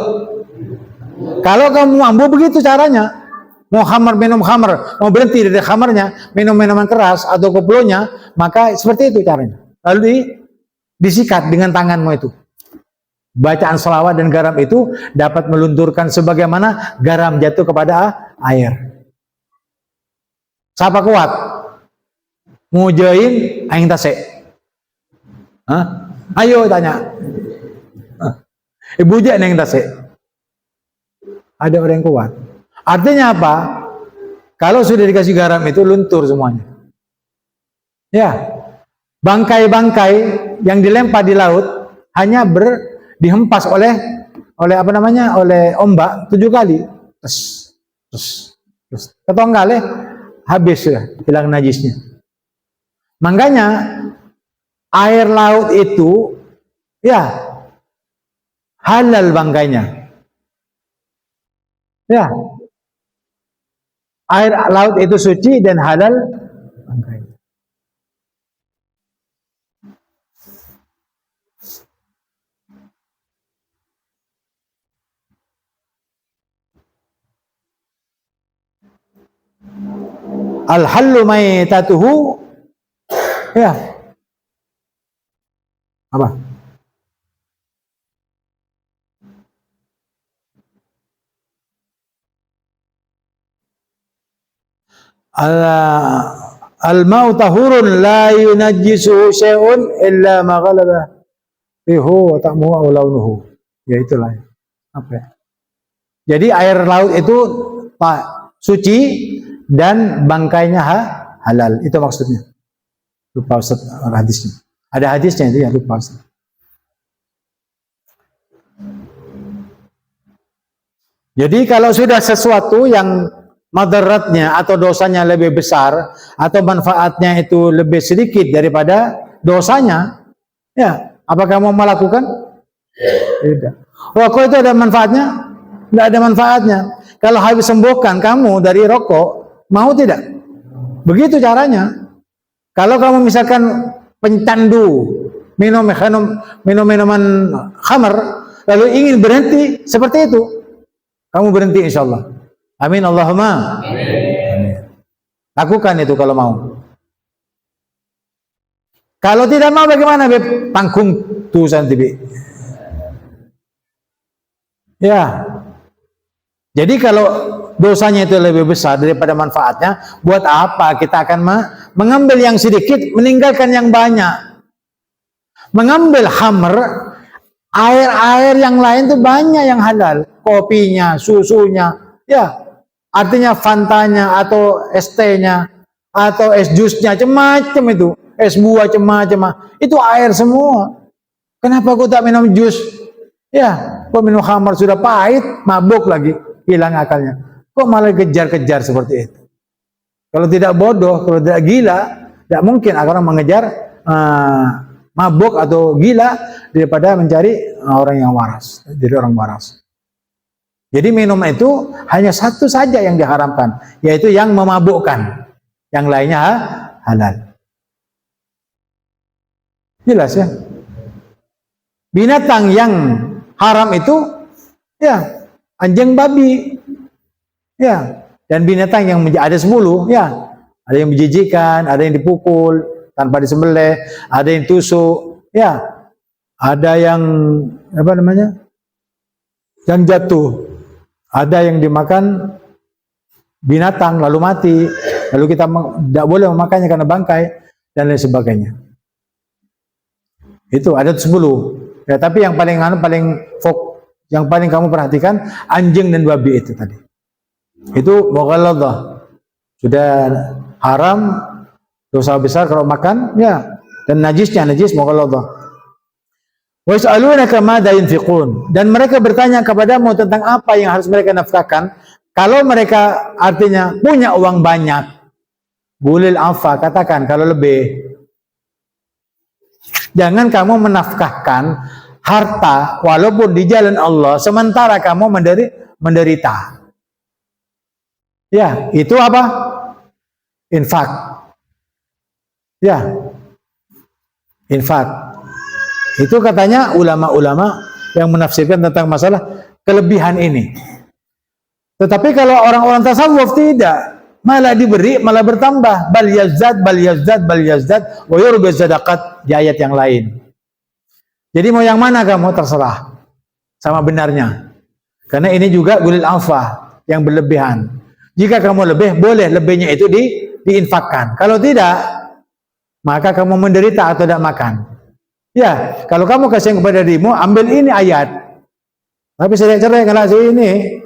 Kalau kamu ambil begitu caranya. Mau khamar, minum khamar, mau berhenti dari khamarnya, minum minuman keras atau koplonya, maka seperti itu caranya. Lalu disikat dengan tanganmu itu. Bacaan selawat dan garam itu dapat melunturkan sebagaimana garam jatuh kepada air. Siapa kuat? Ngujain aing tasek. Ayo tanya. Ibu jak aing tasek. Ada orang yang kuat. Artinya apa? Kalau sudah dikasih garam itu luntur semuanya. Ya, bangkai-bangkai yang dilempar di laut hanya dihempas oleh apa namanya? Oleh ombak 7 kali. Terus. Ketonggal habis sudah, hilang najisnya. Makanya air laut itu ya halal bangkainya. Ya, air laut itu suci dan halal bangkainya. Al-hallu maitatuhu, ya, apa? Al-ma'u tahurun la yunajjisuhu syai'un illa ma ghalaba rihu wa ta'muhu aw launuhu. Ya itulah. Apa ya? Jadi air laut itu suci dan bangkainya halal. Itu maksudnya. Lupa Ustaz hadisnya. Ada hadisnya itu ya, lupa Ustaz. Jadi kalau sudah sesuatu yang madaratnya atau dosanya lebih besar atau manfaatnya itu lebih sedikit daripada dosanya, ya, apakah mau melakukan? Tidak. Rokok itu ada manfaatnya? Tidak ada manfaatnya. Kalau habis sembuhkan kamu dari rokok, mau tidak? Begitu caranya. Kalau kamu misalkan pencandu minum minuman khamar, lalu ingin berhenti seperti itu, kamu berhenti insya Allah. Amin Allahumma. Amin. Lakukan itu kalau mau. Kalau tidak mau bagaimana, Beb? Tanggung tusan tibi. Ya. Jadi kalau dosanya itu lebih besar daripada manfaatnya, buat apa kita akan mengambil yang sedikit, meninggalkan yang banyak? Mengambil khamr, air-air yang lain itu banyak yang halal, kopinya, susunya, ya. Artinya fantanya atau es tehnya atau es jusnya macam-macam itu, es buah macam-macam. Itu air semua. Kenapa kau tak minum jus? Ya, kau minum khamar sudah pahit, mabuk lagi, hilang akalnya. Kok malah kejar-kejar seperti itu? Kalau tidak bodoh, kalau tidak gila, tidak mungkin orang mengejar mabuk atau gila daripada mencari orang yang waras, jadi orang waras. Jadi minum itu hanya satu saja yang diharamkan, yaitu yang memabukkan. Yang lainnya halal. Jelas ya? Binatang yang haram itu ya anjing, babi. Ya, dan binatang yang ada 10, ya. Ada yang menjijikan, ada yang dipukul tanpa disembelih, ada yang tusuk, ya. Ada yang apa namanya? Yang jatuh. Ada yang dimakan binatang lalu mati, lalu kita tidak boleh memakannya karena bangkai dan lain sebagainya. Itu ada 10. Ya, tapi yang paling yang paling kamu perhatikan anjing dan babi itu tadi. Itu mughalladhah. Sudah haram, dosa besar kalau makan, ya. Dan najis mughalladhah. Wa yas'alunaka madza yunfiqun, dan mereka bertanya kepadamu tentang apa yang harus mereka nafkahkan. Kalau mereka artinya punya uang banyak, bulil afa, katakan kalau lebih. Jangan kamu menafkahkan harta walaupun di jalan Allah sementara kamu menderita. Ya, itu apa? Infak. Ya. Infak. Itu katanya ulama-ulama yang menafsirkan tentang masalah kelebihan ini. Tetapi kalau orang-orang tasawuf tidak, malah diberi, malah bertambah. Bal yazdad wa yurbi sadaqat, di ayat yang lain. Jadi mau yang mana kamu terserah sama benarnya. Karena ini juga gulil alfa, yang berlebihan. Jika kamu lebih, boleh lebihnya itu diinfakkan. Kalau tidak, maka kamu menderita atau tidak makan. Ya, kalau kamu kasih kepada dirimu, ambil ini ayat. Tapi cerai ngalak ini.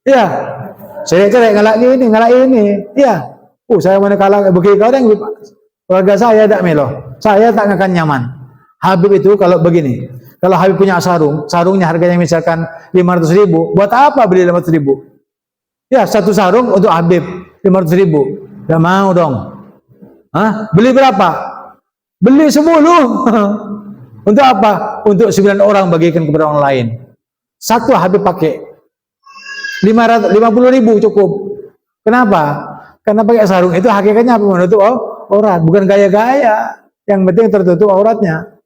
Ya, cerai ngalak ini. Ya, saya mana kalah bagi kau yang keluarga saya tak melo. Saya tak akan nyaman. Habib itu kalau begini, kalau Habib punya sarungnya harganya misalkan 500.000, buat apa beli 500.000? Ya, satu sarung untuk Habib 500.000. Tidak mau dong. Hah? Beli berapa? Beli 10. Untuk apa? Untuk 9 orang bagikan kepada orang lain. Satu habis pakai 550.000 cukup. Kenapa? Karena pakai sarung itu hakikatnya apa? Menutup aurat, bukan gaya-gaya. Yang penting tertutup auratnya.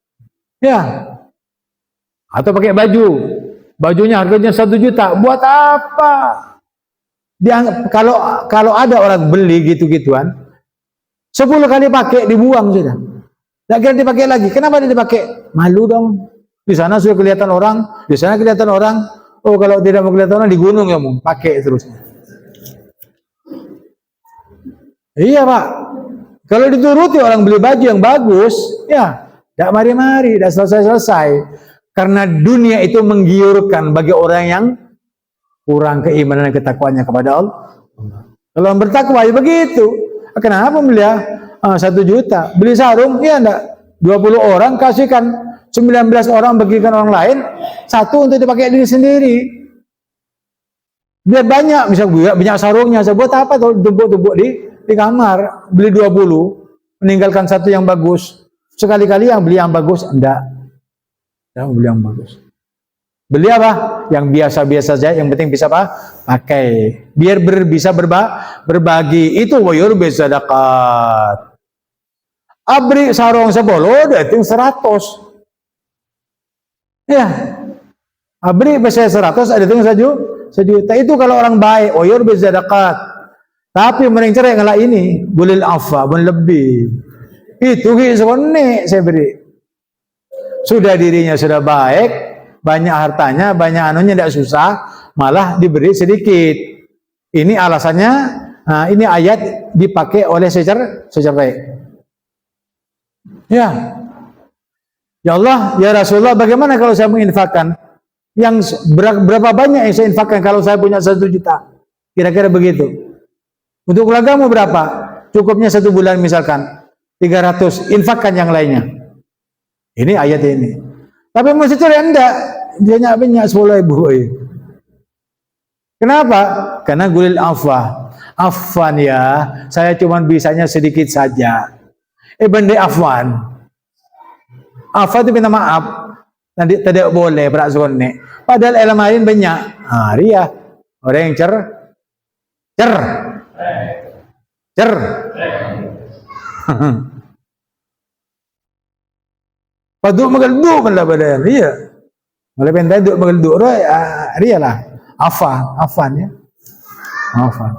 Ya. Atau pakai baju. Bajunya harganya 1 juta. Buat apa? Kalau ada orang beli gitu-gituan, 10 kali pakai dibuang sudah. Tidak kira dipakai lagi. Kenapa dia dipakai? Malu dong. Di sana sudah kelihatan orang, di sana kelihatan orang. Oh, kalau tidak mau kelihatan orang di gunung ya mau pakai terus. Iya Pak. Kalau dituruti orang beli baju yang bagus, ya tidak mari-mari, tidak selesai-selesai. Karena dunia itu menggiurkan bagi orang yang kurang keimanan dan ketakwaannya kepada Allah. Kalau yang bertakwa ya begitu. Kenapa beli 1 juta? Beli sarung, ya enggak. 20 orang kasihkan 19 orang bagikan orang lain, 1 untuk dipakai diri sendiri. Biar banyak, bisa banyak sarungnya. Saya buat apa tuh tumpuk-tumpuk di kamar, beli 20, meninggalkan 1 yang bagus. Sekali-kali yang beli yang bagus, enggak. Enggak beli yang bagus. Beli apa? Yang biasa-biasa saja, yang penting bisa apa? Pakai. Biar bisa berbagi. Itu wayur bersedekah. Abri sarung 10, dating 100. Ya. Abri bisa 100, ada dating 1 juta. Itu kalau orang baik, wayur bersedekah. Tapi mending cerai ngalah ini, bulil afa, pun lebih. Itu sebenarnya saya beri. Sudah dirinya sudah baik, banyak hartanya, banyak anunya, tidak susah, malah diberi sedikit. Ini alasannya, ini ayat dipakai oleh secerai. Ya, ya Allah, ya Rasulullah, bagaimana kalau saya menginfakkan? Yang berapa banyak yang saya infakkan kalau saya punya 1 juta? Kira-kira begitu. Untuk keluargamu berapa? Cukupnya 1 bulan misalkan 300, infakkan yang lainnya. Ini ayat ini. Tapi masih cerai enggak? Dia banyak 10.000. Kenapa? Karena gulil afwa. Afwan ya, saya cuma bisanya sedikit saja. Benda afwan. Afwan itu minta maaf. Nanti tidak boleh beraksuannya. Padahal ilmu lain banyak. Ria. Orang yang cer. Paduk magelduk malah badan. Iya. Mulai pentai duk magelduk ria lah. Afwan ya. Afwan.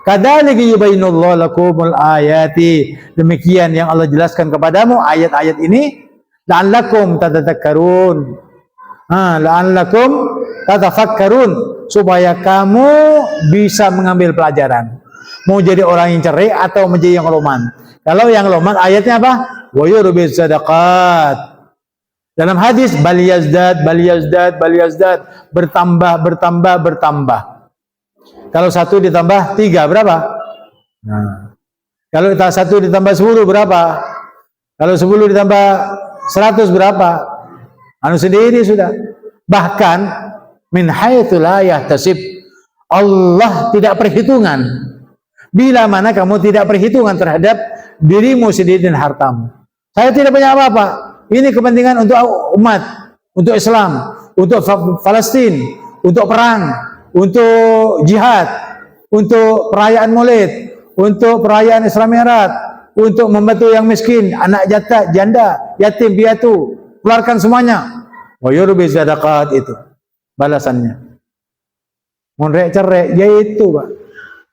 Kadzalika yubayyinullahu lakumul ayati. Demikian yang Allah jelaskan kepadamu ayat-ayat ini, la'allakum tatadzakkarun. La'allakum tatafakkarun, supaya kamu bisa mengambil pelajaran. Mau jadi orang yang cerai atau menjadi yang loman. Kalau yang loman ayatnya apa? Wa yurbi sadaqat. Dalam hadis bal yazdad, bertambah. Kalau 1 ditambah 3 berapa? Nah, kalau 1 ditambah 10 berapa? Kalau 10 ditambah 100 berapa? Anu sendiri sudah. Bahkan min haitsu la yahtasib, Allah tidak perhitungan. Bila mana kamu tidak perhitungan terhadap dirimu sendiri dan hartamu. Saya tidak punya apa-apa. Ini kepentingan untuk umat, untuk Islam, untuk Palestina, untuk perang, untuk jihad, untuk perayaan Maulid, untuk perayaan Isra Mi'raj, untuk membantu yang miskin, anak janda, yatim, piatu, keluarkan semuanya. Wa yurbi sadaqat, itu balasannya. Monrek cerek, yaitu Pak.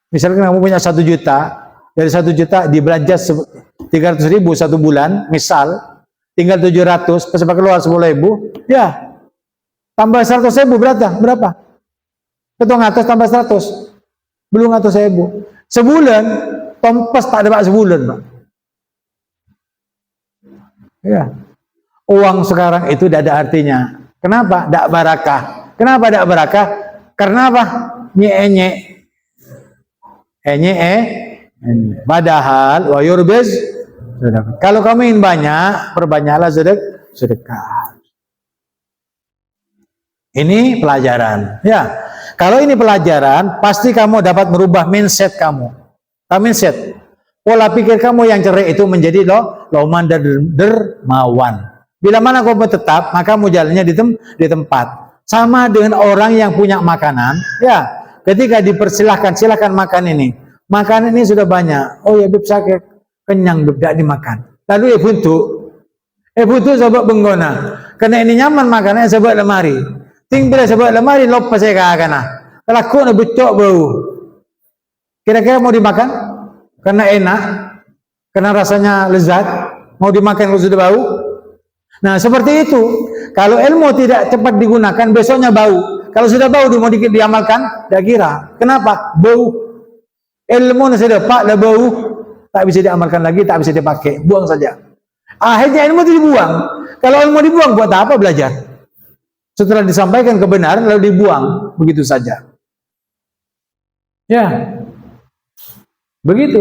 Misalkan kamu punya 1 juta, dari 1 juta dibelanja 300.000 1 bulan, misal, tinggal 700, pas keluar 10.000, ya, tambah 100.000 berapa? Ketua atas tambah 100, belum 100.000. Sebulan, tompas tak ada Pak sebulan Pak. Ya, uang sekarang itu tidak ada artinya. Kenapa? Tidak barakah. Kenapa tidak barakah? Karena apa? Nye-nye. Padahal wa yurbiz sedekah. Kalau kamu ingin banyak, perbanyaklah sedekah. Ini pelajaran. Ya, kalau ini pelajaran, pasti kamu dapat merubah mindset kamu. Mindset. Pola pikir kamu yang cerai itu menjadi loman dan dermawan. Bila mana kamu tetap, maka kamu jalannya di tempat. Sama dengan orang yang punya makanan, ya, ketika dipersilahkan, silahkan makan ini. Makanan ini sudah banyak. Oh ya, beb sakit, kenyang, beb, tidak dimakan. Lalu buntu sebab benggona. Karena ini nyaman makanannya sebab lemari. Tinggal sebab lemari, lepas saya kagana. Kalau aku nak bucok bau. Kira-kira mau dimakan? Karena enak, karena rasanya lezat, mau dimakan kalau sudah bau. Nah, seperti itu. Kalau ilmu tidak cepat digunakan, besoknya bau. Kalau sudah bau, mau dikit diamalkan, tidak kira. Kenapa? Bau. Ilmu sudah pak, dah bau, tak bisa diamalkan lagi, tak bisa dipakai, buang saja. Akhirnya ilmu itu dibuang. Kalau ilmu dibuang, buat apa belajar? Setelah disampaikan kebenaran, lalu dibuang, begitu saja. Ya, begitu.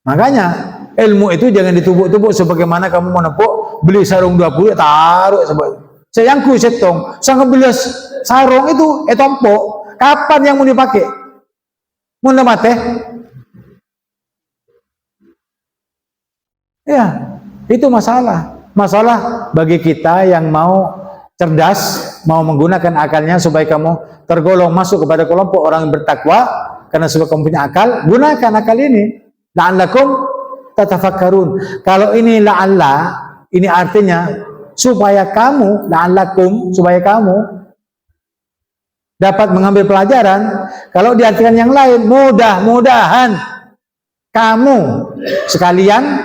Makanya ilmu itu jangan ditumpuk-tumpuk sebagaimana kamu mau nepuk beli sarung 20 taruh sayangku setong sang beli sarung itu tompok. Kapan yang mau dipakai? Mau mate? Ya, itu masalah bagi kita yang mau cerdas, mau menggunakan akalnya supaya kamu tergolong masuk kepada kelompok orang yang bertakwa. Karena sebab kamu punya akal, gunakan akal ini. La'allakum tatafakkarun. Kalau ini la'alla, ini artinya supaya kamu, la'allakum, supaya kamu dapat mengambil pelajaran. Kalau diartikan yang lain, mudah-mudahan kamu sekalian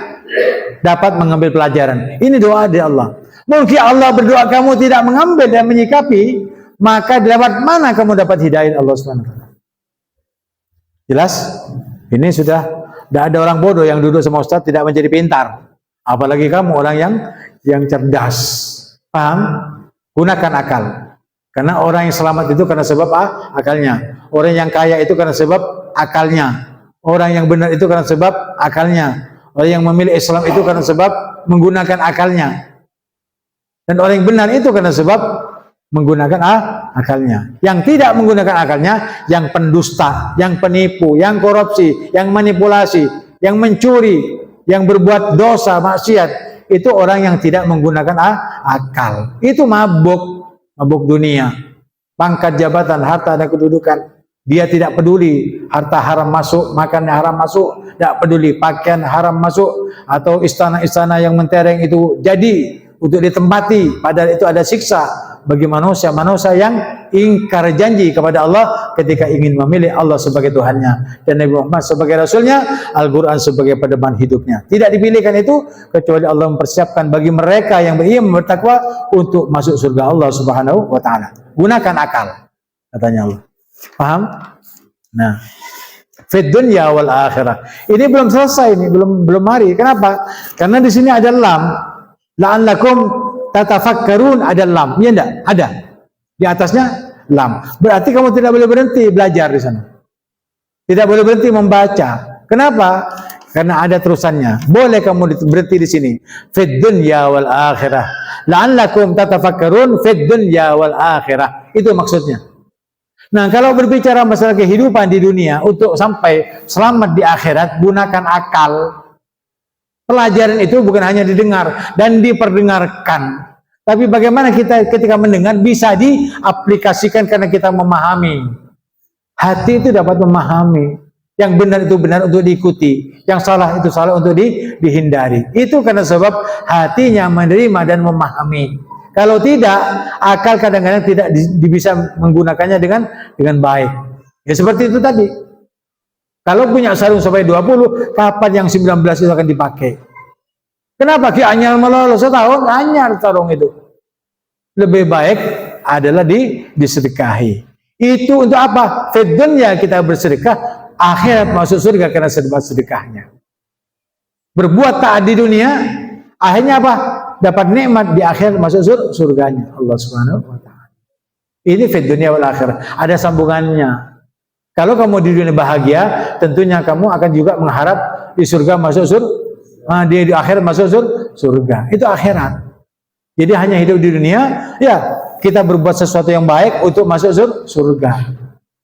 dapat mengambil pelajaran. Ini doa dari Allah. Mungkin Allah berdoa kamu tidak mengambil dan menyikapi, maka lewat mana kamu dapat hidayah Allah SWT? Jelas? Ini sudah tidak ada orang bodoh yang duduk sama Ustaz tidak menjadi pintar. Apalagi kamu orang yang cerdas. Paham? Gunakan akal. Karena orang yang selamat itu karena sebab akalnya. Orang yang kaya itu karena sebab akalnya. Orang yang benar itu karena sebab akalnya. Orang yang memilih Islam itu karena sebab menggunakan akalnya. Dan orang yang benar itu karena sebab menggunakan akalnya. Yang tidak menggunakan akalnya, yang pendusta, yang penipu, yang korupsi, yang manipulasi, yang mencuri, yang berbuat dosa, maksiat, itu orang yang tidak menggunakan akal. Itu mabuk dunia, pangkat jabatan, harta dan kedudukan. Dia tidak peduli harta haram masuk, makannya haram masuk, tidak peduli pakaian haram masuk, atau istana-istana yang mentereng itu jadi untuk ditempati, padahal itu ada siksa bagi manusia-manusia yang ingkar janji kepada Allah ketika ingin memilih Allah sebagai Tuhannya dan Nabi Muhammad sebagai Rasulnya, Al-Quran sebagai pedoman hidupnya. Tidak dipilihkan itu kecuali Allah mempersiapkan bagi mereka yang beriman bertakwa untuk masuk surga Allah Subhanahu wa Ta'ala. Gunakan akal, katanya Allah. Paham? Nah, fid dunya wal akhirah. Ini belum selesai, ini belum mari. Kenapa? Karena di sini ada lam. La'allakum tatafakkarun, ada lam. Iya enggak? Ada. Di atasnya lam. Berarti kamu tidak boleh berhenti belajar di sana. Tidak boleh berhenti membaca. Kenapa? Karena ada terusannya. Boleh kamu berhenti di sini. Fid dunya wal akhirah. La'allakum tatafakkarun fid dunya wal akhirah. Itu maksudnya. Nah, kalau berbicara masalah kehidupan di dunia untuk sampai selamat di akhirat, gunakan akal. Pelajaran itu bukan hanya didengar dan diperdengarkan, tapi bagaimana kita ketika mendengar bisa diaplikasikan karena kita memahami. Hati itu dapat memahami. Yang benar itu benar untuk diikuti, yang salah itu salah untuk dihindari. Itu karena sebab hatinya menerima dan memahami. Kalau tidak, akal kadang-kadang tidak bisa menggunakannya dengan baik. Ya seperti itu tadi. Kalau punya sarung sampai 20, kapan yang 19 itu akan dipakai? Kenapa? Ki anyar melolo setahun, anyar sarung itu. Lebih baik adalah disedekahi. Itu untuk apa? Fid dunya kita bersedekah, akhirat masuk surga karena sedekahnya. Berbuat taat di dunia, akhirnya apa? Dapat nikmat di akhirat masuk surganya Allah Subhanahu wa Ta'ala. Ini fid dunya wal akhirah. Ada sambungannya. Kalau kamu di dunia bahagia, tentunya kamu akan juga mengharap di surga masuk di akhirat masuk surga. Itu akhirat. Jadi hanya hidup di dunia, ya kita berbuat sesuatu yang baik untuk masuk surga.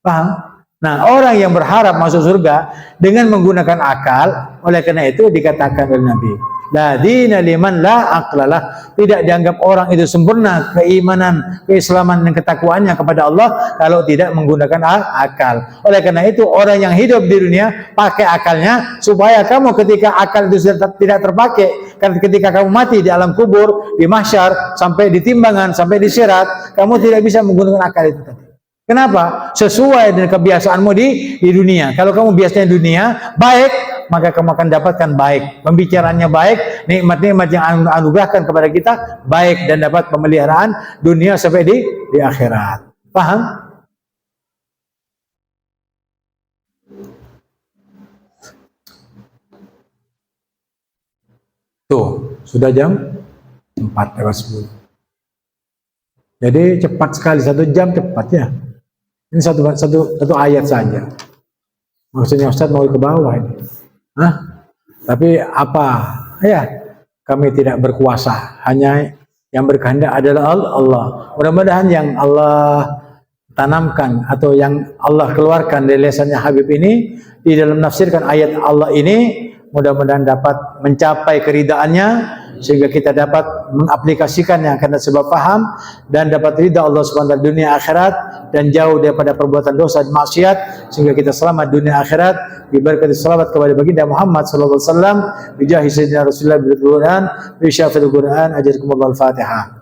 Paham? Nah, orang yang berharap masuk surga dengan menggunakan akal, oleh karena itu dikatakan oleh Nabi, la dina liman la aqlalah. Tidak dianggap orang itu sempurna keimanan, keislaman dan ketakwaannya kepada Allah kalau tidak menggunakan akal. Oleh karena itu orang yang hidup di dunia pakai akalnya, supaya kamu ketika akal itu sudah tidak terpakai, kan ketika kamu mati di alam kubur, di mahsyar, sampai di timbangan, sampai di sirat, kamu tidak bisa menggunakan akal itu tadi. Kenapa? Sesuai dengan kebiasaanmu di dunia. Kalau kamu biasanya dunia baik, maka kamu akan dapatkan baik. Pembicaranya baik, nikmat-nikmat yang anugerahkan kepada kita baik, dan dapat pemeliharaan dunia sampai di akhirat. Paham? Tuh, sudah jam 4:10. Jadi cepat sekali, 1 jam cepat ya. Ini satu ayat saja. Maksudnya Ustaz mau ke bawah ini. Hah? Tapi apa? Ya, kami tidak berkuasa. Hanya yang berkehendak adalah Allah. Mudah-mudahan yang Allah tanamkan atau yang Allah keluarkan dari lisannya Habib ini di dalam menafsirkan ayat Allah ini, mudah-mudahan dapat mencapai keridaannya, sehingga kita dapat mengaplikasikannya karena sebab paham, dan dapat ridha Allah SWT dunia akhirat, dan jauh daripada perbuatan dosa dan maksiat, sehingga kita selamat dunia akhirat. Diberkati salawat kepada baginda Muhammad sallallahu alaihi wasallam, bijahi sayyidina Rasulullah bil Quran, bi syafil Quran. Ajazakumullah al-Fatihah.